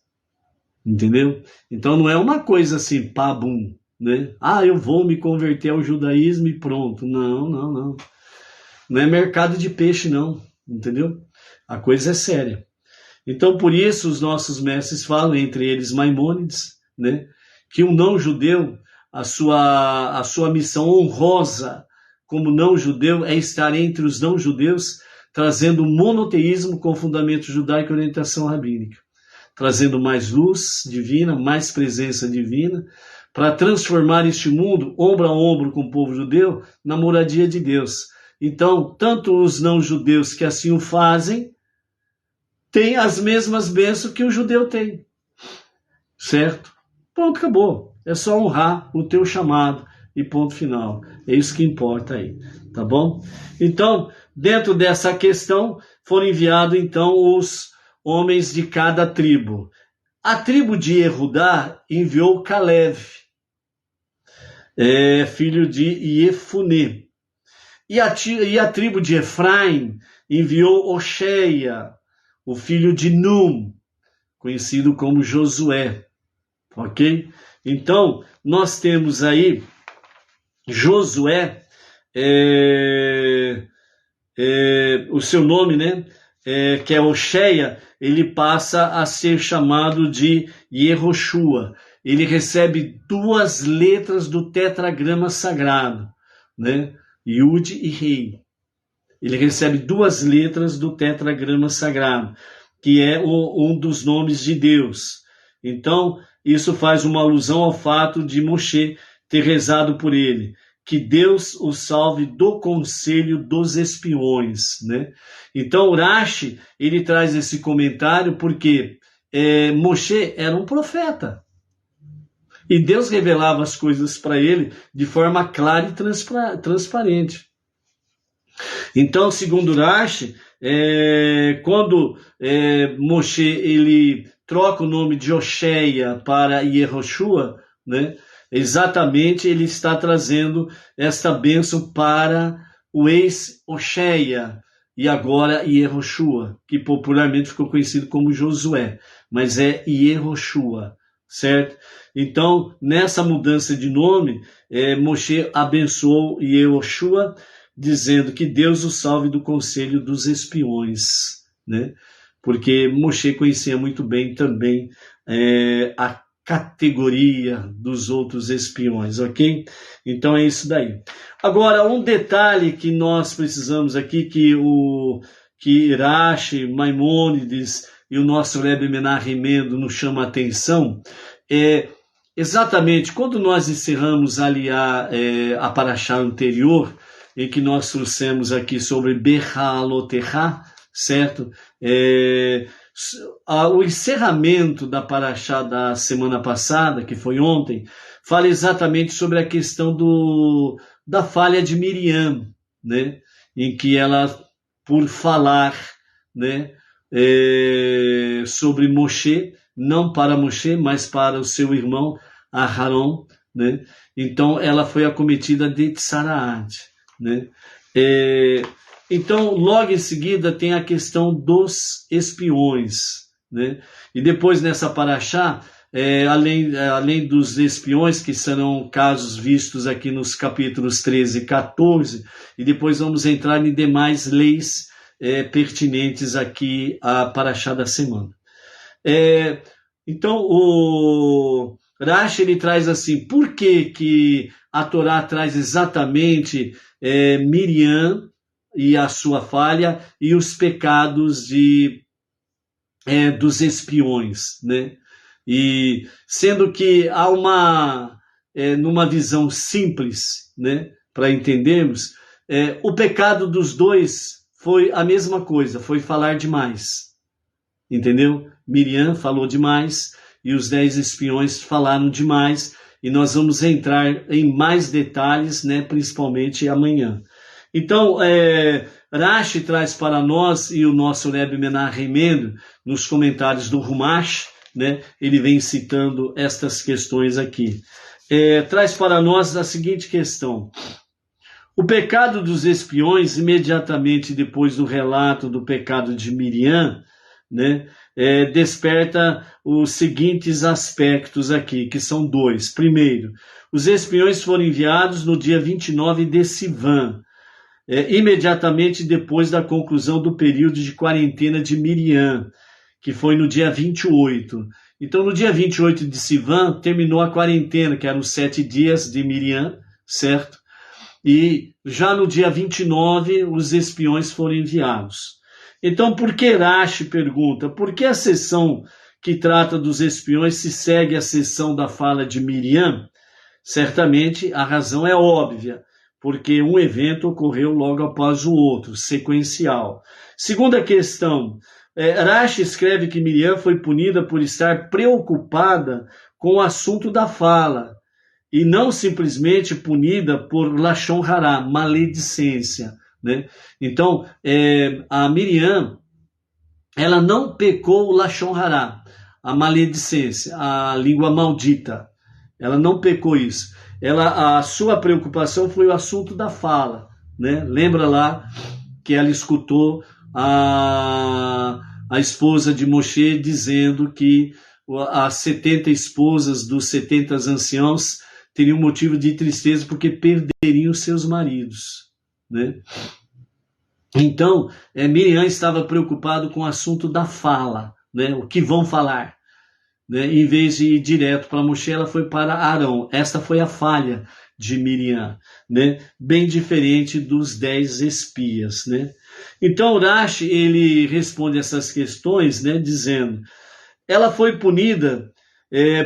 Entendeu? Então não é uma coisa assim, pá, bum, né? Ah, eu vou me converter ao judaísmo e pronto. Não, não, não. Não é mercado de peixe, não, entendeu? A coisa é séria. Então, por isso, os nossos mestres falam, entre eles Maimônides, né, que um não-judeu, a sua missão honrosa como não-judeu é estar entre os não-judeus, trazendo monoteísmo com fundamento judaico e orientação rabínica, trazendo mais luz divina, mais presença divina, para transformar este mundo, ombro a ombro com o povo judeu, na moradia de Deus. Então, tanto os não-judeus que assim o fazem, têm as mesmas bênçãos que o judeu tem. Certo? Ponto, acabou. É só honrar o teu chamado e ponto final. É isso que importa aí, tá bom? Então, dentro dessa questão, foram enviados então os homens de cada tribo. A tribo de Yehudá enviou Caleb, filho de Jefuné. E a tribo de Efraim enviou Oxéia, o filho de Num, conhecido como Josué. Ok? Então, nós temos aí Josué, o seu nome, né? Que é Oxéia, ele passa a ser chamado de Yehoshua. Ele recebe 2 letras do tetragrama sagrado, né? Yud e Rei. Ele recebe 2 letras do tetragrama sagrado, que é um dos nomes de Deus. Então, isso faz uma alusão ao fato de Moshe ter rezado por ele, que Deus o salve do conselho dos espiões, né? Então, Urashi, ele traz esse comentário porque Moshe era um profeta. E Deus revelava as coisas para ele de forma clara e transparente. Então, segundo Urashi, quando Moshe ele troca o nome de Oxéia para Yehoshua, né? Exatamente, ele está trazendo esta bênção para o ex-Oxéia e agora Yehoshua, que popularmente ficou conhecido como Josué, mas é Yehoshua, certo? Então, nessa mudança de nome, Moshe abençoou Yehoshua, dizendo que Deus o salve do conselho dos espiões, né? Porque Moshe conhecia muito bem também a categoria dos outros espiões, ok? Então é isso daí. Agora, um detalhe que nós precisamos aqui, que Urashi, Maimônides e o nosso Rebbe Menachem Mendel nos chama a atenção, é exatamente quando nós encerramos ali a paraxá anterior, em que nós trouxemos aqui sobre Behalotecha, certo? O encerramento da paraxá da semana passada, que foi ontem, fala exatamente sobre a questão da falha de Miriam, né? Em que ela, por falar, né, sobre Moshe, não para Moshe, mas para o seu irmão Aharon, né? Então ela foi acometida de Tsaraat, né? Então, logo em seguida, tem a questão dos espiões, né? E depois, nessa paraxá, além dos espiões, que serão casos vistos aqui nos capítulos 13 e 14, e depois vamos entrar em demais leis pertinentes aqui à paraxá da semana. Então, o Rashi, ele traz assim, por que a Torá traz exatamente Miriam e a sua falha e os pecados dos espiões, né? E sendo que há numa visão simples, né, para entendermos, o pecado dos dois foi a mesma coisa, foi falar demais, entendeu? Miriam falou demais e os 10 espiões falaram demais, e nós vamos entrar em mais detalhes, né, principalmente amanhã. Então, Rashi traz para nós, e o nosso Rebbe Menachem Mendel, nos comentários do Rumash, né, ele vem citando estas questões aqui. Traz para nós a seguinte questão: o pecado dos espiões, imediatamente depois do relato do pecado de Miriam, né, desperta os seguintes aspectos aqui, que são 2. Primeiro, Os espiões foram enviados no dia 29 de Sivan, imediatamente depois da conclusão do período de quarentena de Miriam, que foi no dia 28. Então, no dia 28 de Sivan, terminou a quarentena, que eram os 7 dias de Miriam, certo? E já no dia 29, os espiões foram enviados. Então, por que Rashi pergunta? Por que a seção que trata dos espiões se segue a seção da fala de Miriam? Certamente, a razão é óbvia, porque um evento ocorreu logo após o outro, sequencial. Segunda questão, Rashi escreve que Miriam foi punida por estar preocupada com o assunto da fala, e não simplesmente punida por Lashon Hará, maledicência, né? Então, a Miriam, ela não pecou o Lashon Hará, a maledicência, a língua maldita. Ela não pecou isso. A sua preocupação foi o assunto da fala, né? Lembra lá que ela escutou a esposa de Moshe dizendo que as 70 esposas dos 70 anciãos teriam motivo de tristeza porque perderiam seus maridos, né? Então, Miriam estava preocupada com o assunto da fala, né? O que vão falar, né? Em vez de ir direto para Moshe, ela foi para Arão. Esta foi a falha de Miriam, né? Bem diferente dos 10 espias, né? Então, Rashi, ele responde essas questões, né? Dizendo, ela foi punida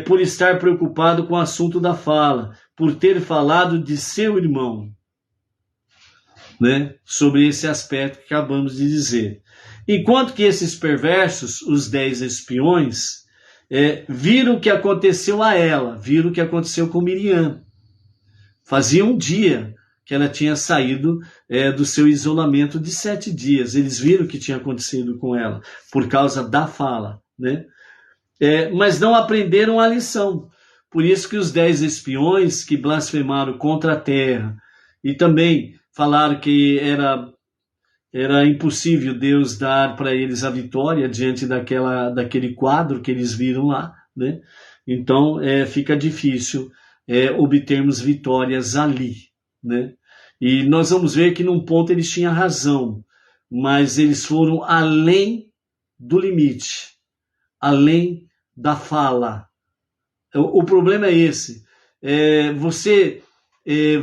por estar preocupado com o assunto da fala, por ter falado de seu irmão, né? Sobre esse aspecto que acabamos de dizer. Enquanto que esses perversos, os 10 espiões, viram o que aconteceu a ela, viram o que aconteceu com Miriam. Fazia um dia que ela tinha saído do seu isolamento de 7 dias. Eles viram o que tinha acontecido com ela, por causa da fala, né? Mas não aprenderam a lição. Por isso que os 10 espiões que blasfemaram contra a terra e também falaram que era impossível Deus dar para eles a vitória diante daquele quadro que eles viram lá, né? Então fica difícil obtermos vitórias ali, né? E nós vamos ver que num ponto eles tinham razão, mas eles foram além do limite, além da fala. O problema é esse. Você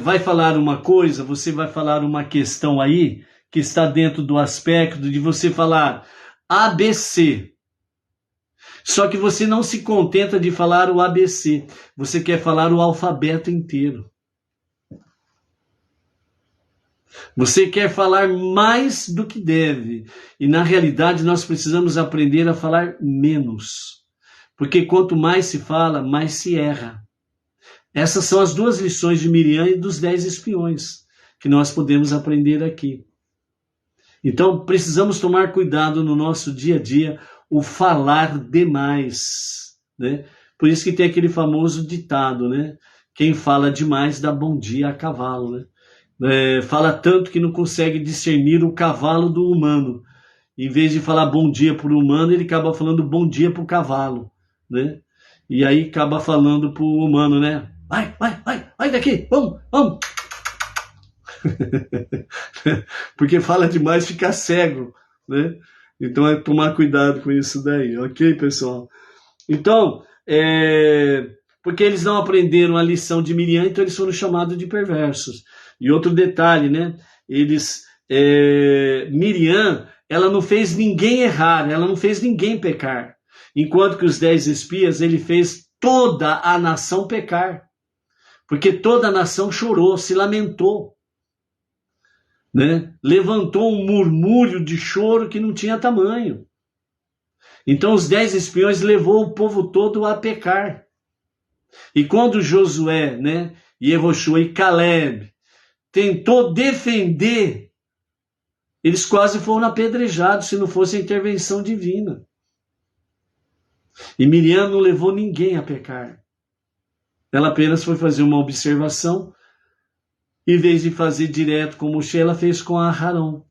vai falar uma coisa, você vai falar uma questão aí que está dentro do aspecto de você falar ABC. Só que você não se contenta de falar o ABC, você quer falar o alfabeto inteiro. Você quer falar mais do que deve. E na realidade nós precisamos aprender a falar menos. Porque quanto mais se fala, mais se erra. Essas são as 2 lições de Miriam e dos 10 espiões que nós podemos aprender aqui. Então precisamos tomar cuidado no nosso dia a dia, o falar demais, né? Por isso que tem aquele famoso ditado, né? Quem fala demais dá bom dia a cavalo, né? Fala tanto que não consegue discernir o cavalo do humano. Em vez de falar bom dia para o humano, ele acaba falando bom dia para o cavalo, né? E aí acaba falando para o humano, né? Vai daqui, vamos. Porque fala demais, fica cego, né? Então é tomar cuidado com isso daí, ok, pessoal? Então, porque eles não aprenderam a lição de Miriam, então eles foram chamados de perversos. E outro detalhe, né? Miriam, ela não fez ninguém errar, ela não fez ninguém pecar. Enquanto que os 10 espias, ele fez toda a nação pecar. Porque toda a nação chorou, se lamentou, né? Levantou um murmúrio de choro que não tinha tamanho. Então os 10 espiões levou o povo todo a pecar. E quando Josué, né, Yehoshua e Caleb tentou defender, eles quase foram apedrejados se não fosse a intervenção divina. E Miriam não levou ninguém a pecar. Ela apenas foi fazer uma observação. Em vez de fazer direto com Moshe, ela fez com Aharão.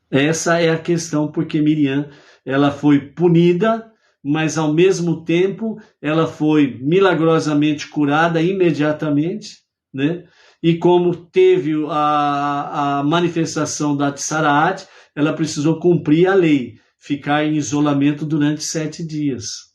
Essa é a questão, porque Miriam, ela foi punida mas ao mesmo tempo ela foi milagrosamente curada imediatamente, né? E como teve a manifestação da Tsaraat, ela precisou cumprir a lei, ficar em isolamento durante 7 dias.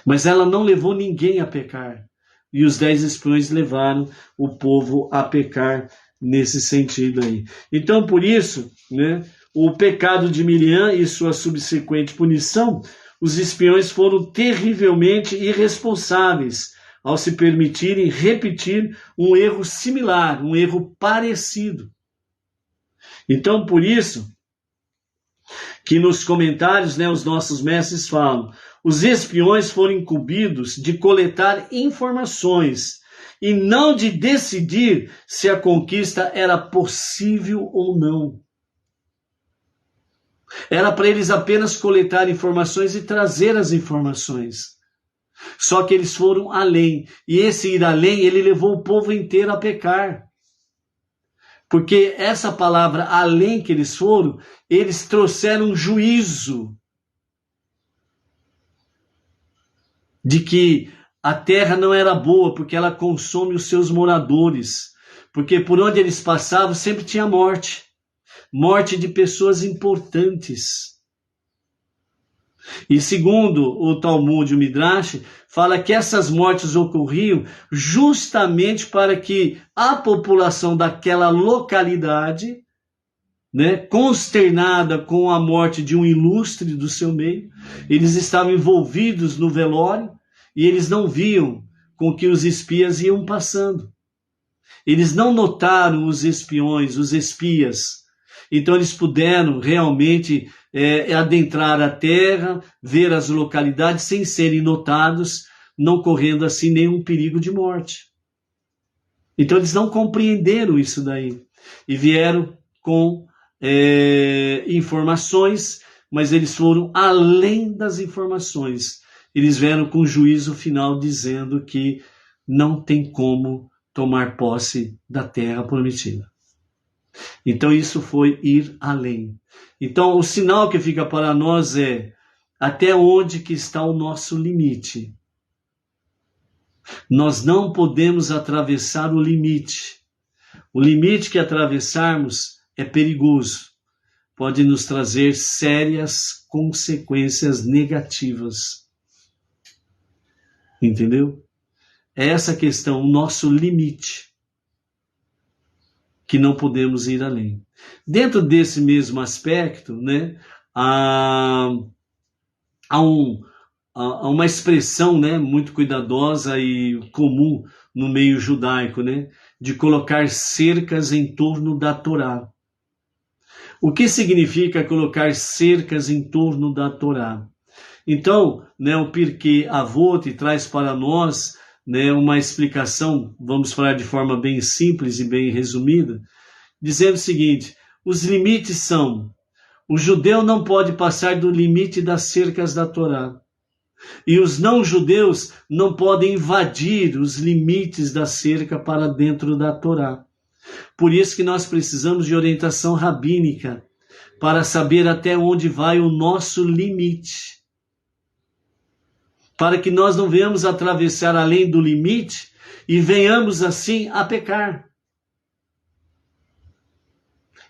Mas ela não levou ninguém a pecar. E os 10 espiões levaram o povo a pecar nesse sentido aí. Então, por isso, né, o pecado de Miriam e sua subsequente punição, os espiões foram terrivelmente irresponsáveis ao se permitirem repetir um erro similar, um erro parecido. Então, por isso, que nos comentários, né, os nossos mestres falam, os espiões foram incumbidos de coletar informações e não de decidir se a conquista era possível ou não. Era para eles apenas coletar informações e trazer as informações. Só que eles foram além. E esse ir além, ele levou o povo inteiro a pecar. Porque essa palavra além que eles foram, eles trouxeram juízo de que a terra não era boa, porque ela consome os seus moradores. Porque por onde eles passavam sempre tinha morte. Morte de pessoas importantes. E segundo o Talmud, o Midrash, fala que essas mortes ocorriam justamente para que a população daquela localidade, né, consternada com a morte de um ilustre do seu meio, eles estavam envolvidos no velório e eles não viam com que os espias iam passando. Eles não notaram os espiões, os espias. Então eles puderam realmente adentrar a terra, ver as localidades sem serem notados, não correndo assim nenhum perigo de morte. Então eles não compreenderam isso daí e vieram com informações, mas eles foram além das informações. Eles vieram com juízo final dizendo que não tem como tomar posse da terra prometida. Então isso foi ir além. Então o sinal que fica para nós é até onde que está o nosso limite. Nós não podemos atravessar o limite. O limite que atravessarmos é perigoso. Pode nos trazer sérias consequências negativas. Entendeu? É essa questão, o nosso limite, que não podemos ir além. Dentro desse mesmo aspecto, né, há uma expressão, né, muito cuidadosa e comum no meio judaico, né, de colocar cercas em torno da Torá. O que significa colocar cercas em torno da Torá? Então, né, o Pirkei Avot traz para nós, né, uma explicação, vamos falar de forma bem simples e bem resumida, dizendo o seguinte: os limites são, o judeu não pode passar do limite das cercas da Torá, e os não-judeus não podem invadir os limites da cerca para dentro da Torá. Por isso que nós precisamos de orientação rabínica, para saber até onde vai o nosso limite, para que nós não venhamos atravessar além do limite e venhamos assim a pecar.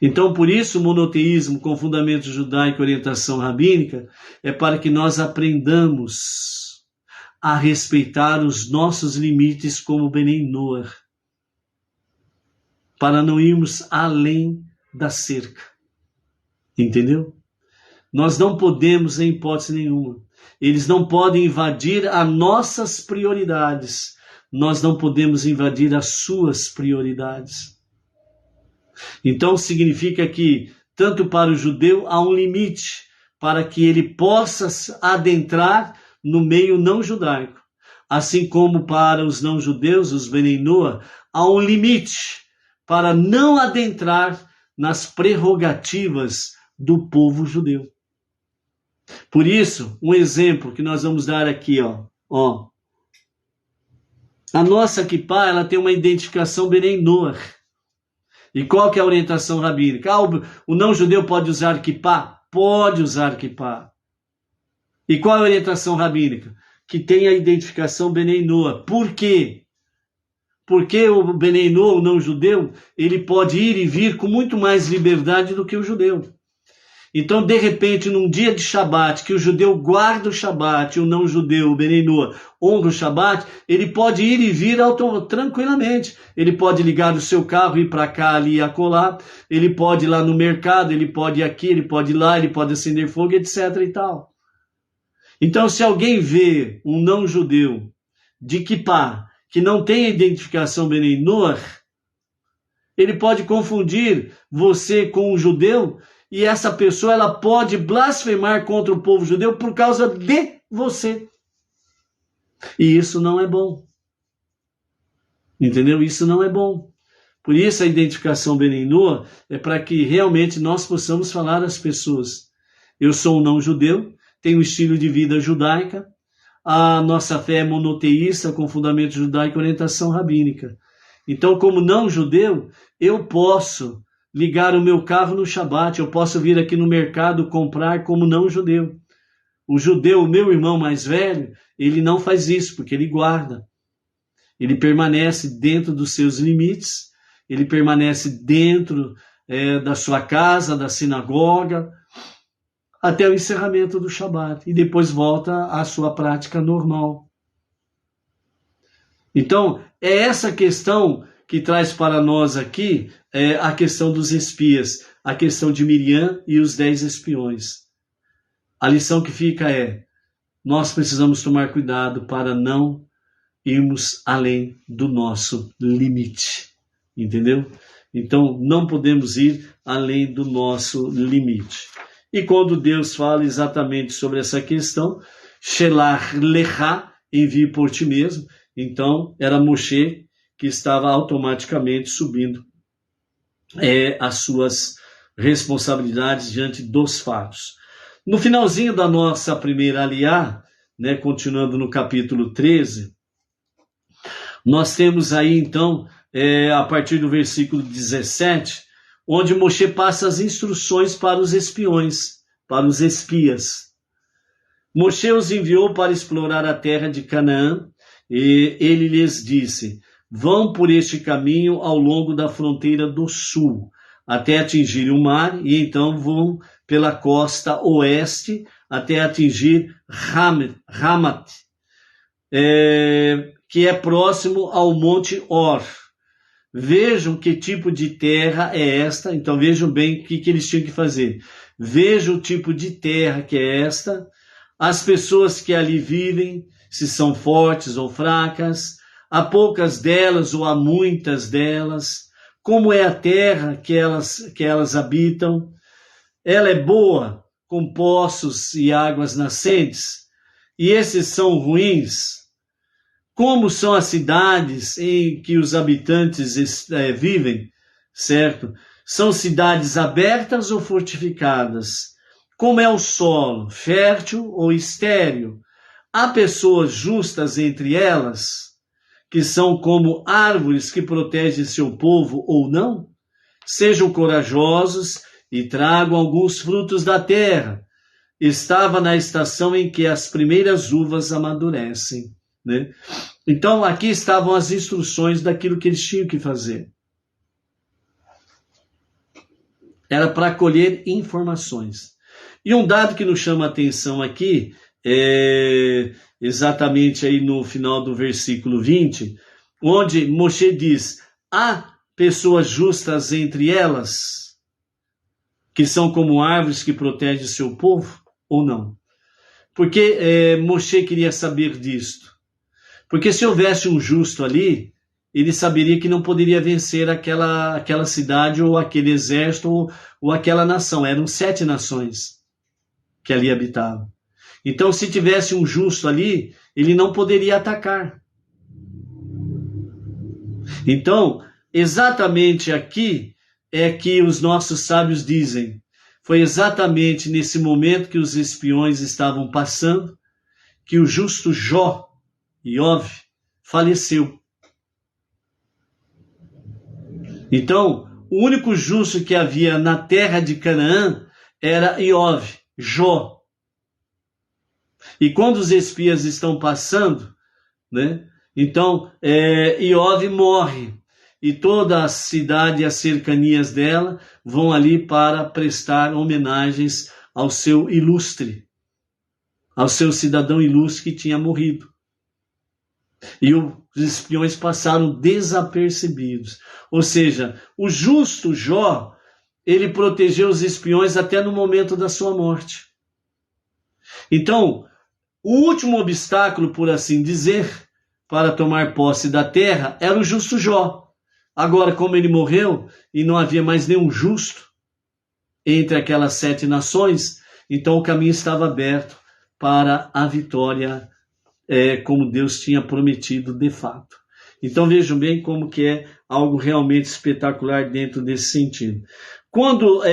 Então, por isso, o monoteísmo com fundamento judaico e orientação rabínica é para que nós aprendamos a respeitar os nossos limites como Benei Noach, para não irmos além da cerca. Entendeu? Nós não podemos, em hipótese nenhuma. Eles não podem invadir as nossas prioridades. Nós não podemos invadir as suas prioridades. Então significa que, tanto para o judeu, há um limite para que ele possa adentrar no meio não judaico. Assim como para os não judeus, os Benei Noach, há um limite para não adentrar nas prerrogativas do povo judeu. Por isso, um exemplo que nós vamos dar aqui, ó. A nossa kippá, ela tem uma identificação Benei Noach. E qual que é a orientação rabínica? O não-judeu pode usar kippá? Pode usar kippá. E qual é a orientação rabínica? Que tem a identificação Benei Noa. Por quê? Porque o Benei Noa, o não-judeu, ele pode ir e vir com muito mais liberdade do que o judeu. Então, de repente, num dia de Shabat, que o judeu guarda o Shabat, o não-judeu, o Benei Noa, honra o Shabat, ele pode ir e vir tranquilamente. Ele pode ligar o seu carro, ir para cá, ali e acolá. Ele pode ir lá no mercado, ele pode ir aqui, ele pode ir lá, ele pode acender fogo, etc. e tal. Então, se alguém vê um não-judeu de kippah, que não tem a identificação Benei Noa, ele pode confundir você com um judeu, e essa pessoa ela pode blasfemar contra o povo judeu por causa de você. E isso não é bom. Entendeu? Isso não é bom. Por isso a identificação Benei Noa é para que realmente nós possamos falar às pessoas. Eu sou um não-judeu, tenho um estilo de vida judaica, a nossa fé é monoteísta com fundamento judaico e orientação rabínica. Então, como não-judeu, eu posso ligar o meu carro no Shabat, eu posso vir aqui no mercado comprar como não-judeu. O judeu, o meu irmão mais velho, ele não faz isso, porque ele guarda. Ele permanece dentro dos seus limites, ele permanece dentro da sua casa, da sinagoga, até o encerramento do Shabat, e depois volta à sua prática normal. Então, é essa questão que traz para nós aqui a questão dos espias, a questão de Miriam e os 10 espiões. A lição que fica é, nós precisamos tomar cuidado para não irmos além do nosso limite, entendeu? Então, não podemos ir além do nosso limite. E quando Deus fala exatamente sobre essa questão, Shelach lecha, envie por ti mesmo, então era Moshe que estava automaticamente subindo as suas responsabilidades diante dos fatos. No finalzinho da nossa primeira aliá, né, continuando no capítulo 13, nós temos aí então, a partir do versículo 17, onde Moshe passa as instruções para os espiões, para os espias. Moshe os enviou para explorar a terra de Canaã, e ele lhes disse: vão por este caminho ao longo da fronteira do sul, até atingir o mar, e então vão pela costa oeste até atingir Ramat, que é próximo ao Monte Or. Vejam que tipo de terra é esta. Então vejam bem o que eles tinham que fazer. Vejam o tipo de terra que é esta, as pessoas que ali vivem, se são fortes ou fracas, há poucas delas ou há muitas delas, como é a terra que elas habitam. Ela é boa, com poços e águas nascentes, e esses são ruins. Como são as cidades em que os habitantes vivem, certo? São cidades abertas ou fortificadas? Como é o solo, fértil ou estéril? Há pessoas justas entre elas, que são como árvores que protegem seu povo ou não? Sejam corajosos e tragam alguns frutos da terra. Estava na estação em que as primeiras uvas amadurecem, né? Então, aqui estavam as instruções daquilo que eles tinham que fazer. Era para colher informações. E um dado que nos chama a atenção aqui, exatamente aí no final do versículo 20, onde Moshe diz: há pessoas justas entre elas, que são como árvores que protegem seu povo, ou não? Porque Moshe queria saber disto. Porque se houvesse um justo ali, ele saberia que não poderia vencer aquela cidade ou aquele exército ou aquela nação. Eram 7 nações que ali habitavam. Então, se tivesse um justo ali, ele não poderia atacar. Então, exatamente aqui é que os nossos sábios dizem, foi exatamente nesse momento que os espiões estavam passando, que o justo Jó, Iov, faleceu. Então, o único justo que havia na terra de Canaã era Iov, Jó. E quando os espias estão passando, né, então Iove morre. E toda a cidade e as cercanias dela vão ali para prestar homenagens ao seu ilustre, ao seu cidadão ilustre que tinha morrido. E os espiões passaram desapercebidos. Ou seja, o justo Jó, ele protegeu os espiões até no momento da sua morte. Então, o último obstáculo, por assim dizer, para tomar posse da terra era o justo Jó. Agora, como ele morreu e não havia mais nenhum justo entre aquelas 7 nações, então o caminho estava aberto para a vitória, como Deus tinha prometido de fato. Então vejam bem como que é algo realmente espetacular dentro desse sentido. Quando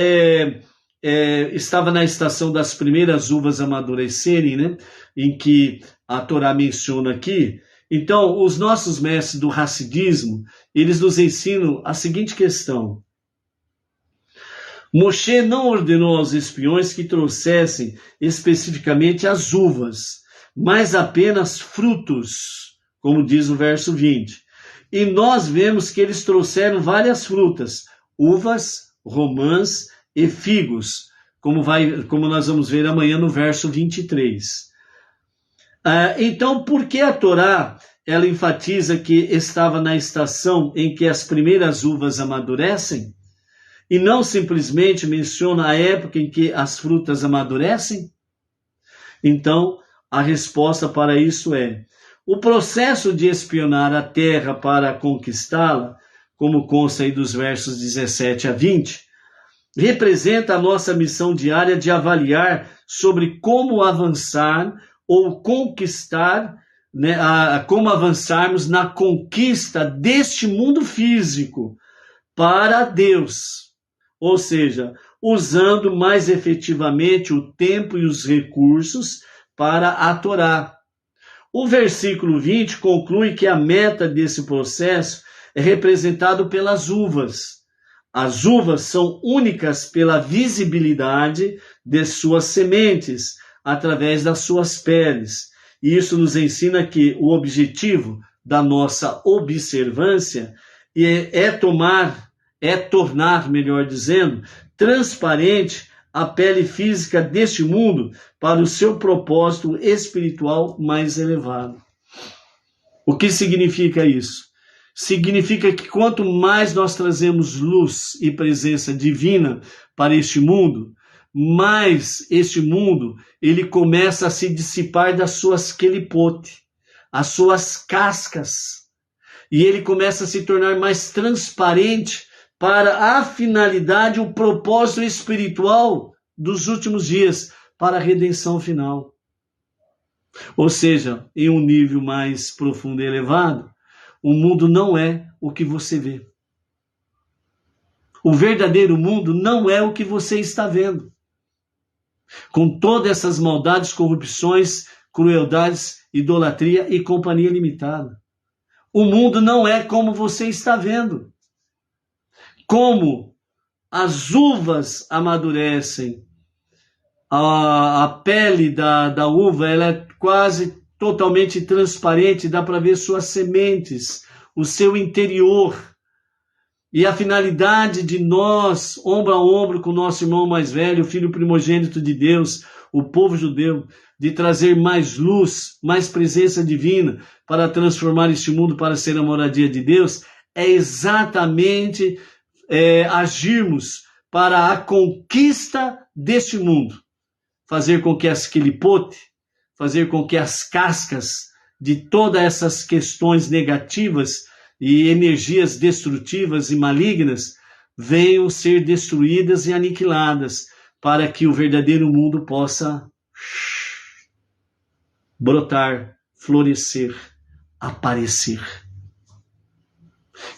estava na estação das primeiras uvas amadurecerem, né, em que a Torá menciona aqui, então os nossos mestres do Hassidismo, eles nos ensinam a seguinte questão: Moshe não ordenou aos espiões que trouxessem especificamente as uvas, mas apenas frutos, como diz o verso 20. E nós vemos que eles trouxeram várias frutas, uvas, romãs e figos, como nós vamos ver amanhã no verso 23. Então, por que a Torá ela enfatiza que estava na estação em que as primeiras uvas amadurecem? E não simplesmente menciona a época em que as frutas amadurecem? Então, a resposta para isso é: o processo de espionar a terra para conquistá-la, como consta aí dos versos 17 a 20, representa a nossa missão diária de avaliar sobre como avançar ou conquistar, né, como avançarmos na conquista deste mundo físico para Deus. Ou seja, usando mais efetivamente o tempo e os recursos para a Torá. O versículo 20 conclui que a meta desse processo é representado pelas uvas. As uvas são únicas pela visibilidade de suas sementes, através das suas peles. E isso nos ensina que o objetivo da nossa observância é tornar, melhor dizendo, transparente a pele física deste mundo para o seu propósito espiritual mais elevado. O que significa isso? Significa que quanto mais nós trazemos luz e presença divina para este mundo, mais este mundo ele começa a se dissipar das suas quelipote, as suas cascas, e ele começa a se tornar mais transparente para a finalidade, o propósito espiritual dos últimos dias, para a redenção final. Ou seja, em um nível mais profundo e elevado, o mundo não é o que você vê. O verdadeiro mundo não é o que você está vendo. Com todas essas maldades, corrupções, crueldades, idolatria e companhia limitada. O mundo não é como você está vendo. Como as uvas amadurecem, a pele da uva ela é quase totalmente transparente, dá para ver suas sementes, o seu interior. E a finalidade de nós, ombro a ombro com o nosso irmão mais velho, o filho primogênito de Deus, o povo judeu, de trazer mais luz, mais presença divina para transformar este mundo para ser a moradia de Deus, é exatamente agirmos para a conquista deste mundo. Fazer com que as quilipote, fazer com que as cascas de todas essas questões negativas e energias destrutivas e malignas venham ser destruídas e aniquiladas, para que o verdadeiro mundo possa brotar, florescer, aparecer.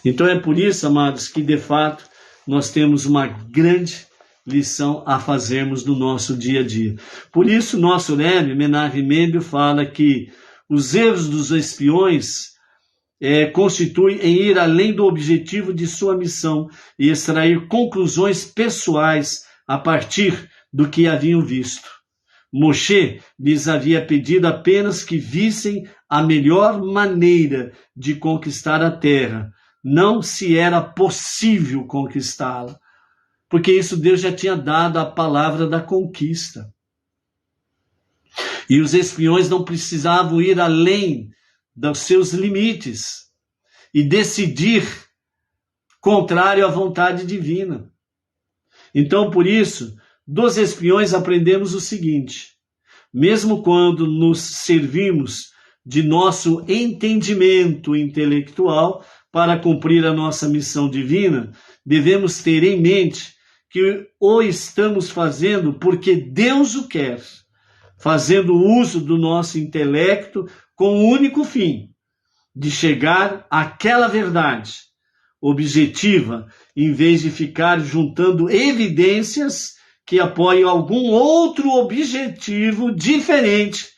Então é por isso, amados, que de fato nós temos uma grande lição a fazermos no nosso dia a dia. Por isso, nosso Rebbe, Menachem Mendel, fala que os erros dos espiões constituem em ir além do objetivo de sua missão e extrair conclusões pessoais a partir do que haviam visto. Moshe lhes havia pedido apenas que vissem a melhor maneira de conquistar a terra, não se era possível conquistá-la, porque isso Deus já tinha dado a palavra da conquista. E os espiões não precisavam ir além dos seus limites e decidir contrário à vontade divina. Então, por isso, dos espiões aprendemos o seguinte: mesmo quando nos servimos de nosso entendimento intelectual para cumprir a nossa missão divina, devemos ter em mente que o estamos fazendo porque Deus o quer, fazendo uso do nosso intelecto com o único fim de chegar àquela verdade objetiva, em vez de ficar juntando evidências que apoiem algum outro objetivo diferente,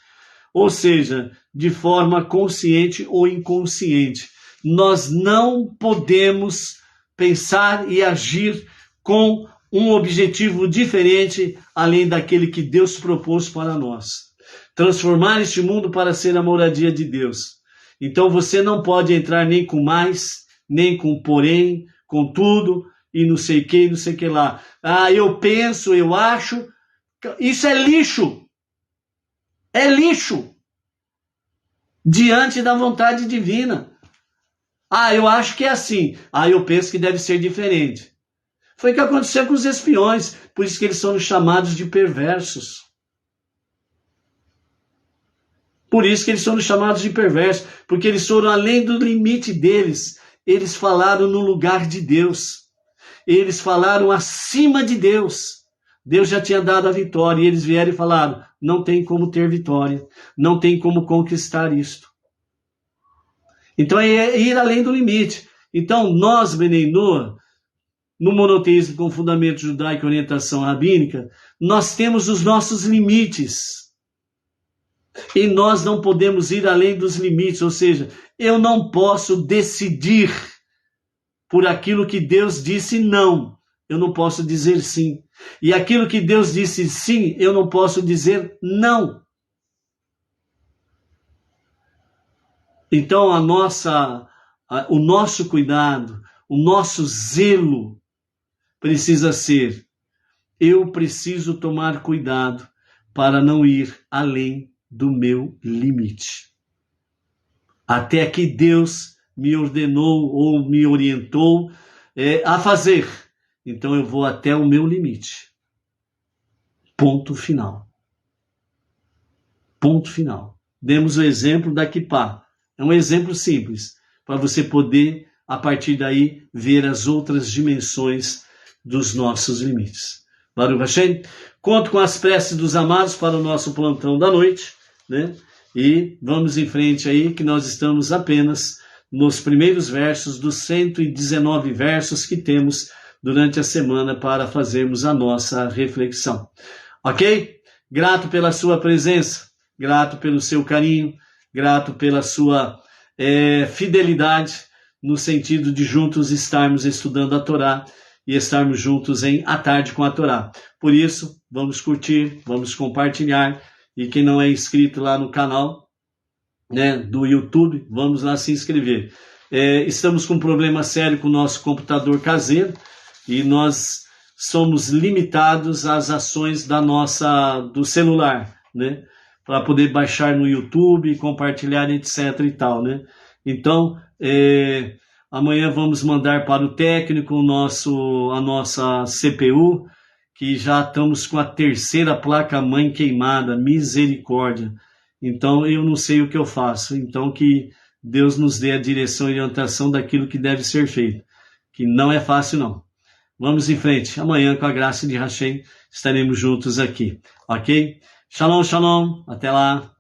ou seja, de forma consciente ou inconsciente. Nós não podemos pensar e agir com um objetivo diferente além daquele que Deus propôs para nós. Transformar este mundo para ser a moradia de Deus. Então você não pode entrar nem com mais, nem com porém, com tudo, e não sei o que, não sei o que lá. Ah, eu penso, eu acho. Isso é lixo. É lixo. Diante da vontade divina. Ah, eu acho que é assim. Ah, eu penso que deve ser diferente. Foi o que aconteceu com os espiões. Por isso que eles são chamados de perversos. Por isso que eles são chamados de perversos. Porque eles foram além do limite deles. Eles falaram no lugar de Deus. Eles falaram acima de Deus. Deus já tinha dado a vitória. E eles vieram e falaram: não tem como ter vitória. Não tem como conquistar isto. Então é ir além do limite. Então nós, Bnei Noah, no monoteísmo com fundamento judaico e orientação rabínica, nós temos os nossos limites. E nós não podemos ir além dos limites. Ou seja, eu não posso decidir por aquilo que Deus disse não. Eu não posso dizer sim. E aquilo que Deus disse sim, eu não posso dizer não. Então o nosso cuidado, o nosso zelo precisa ser: eu preciso tomar cuidado para não ir além do meu limite. Até aqui Deus me ordenou ou me orientou a fazer. Então eu vou até o meu limite. Ponto final. Ponto final. Demos o exemplo da Kippá. É um exemplo simples, para você poder, a partir daí, ver as outras dimensões dos nossos limites. Baruch Hashem, conto com as preces dos amados para o nosso plantão da noite, né? E vamos em frente aí, que nós estamos apenas nos primeiros versos dos 119 versos que temos durante a semana para fazermos a nossa reflexão. Ok? Grato pela sua presença, grato pelo seu carinho, grato pela sua fidelidade, no sentido de juntos estarmos estudando a Torá e estarmos juntos em A Tarde com a Torá. Por isso, vamos curtir, vamos compartilhar, e quem não é inscrito lá no canal, né, do YouTube, vamos lá se inscrever. Estamos com um problema sério com o nosso computador caseiro, e nós somos limitados às ações do celular, né? Para poder baixar no YouTube, compartilhar, etc. e tal, né? Então, amanhã vamos mandar para o técnico a nossa CPU, que já estamos com a 3ª placa-mãe queimada, misericórdia. Então, eu não sei o que eu faço. Então, que Deus nos dê a direção e orientação daquilo que deve ser feito, que não é fácil, não. Vamos em frente. Amanhã, com a graça de Hashem, estaremos juntos aqui. Ok? Shalom, shalom. Até lá.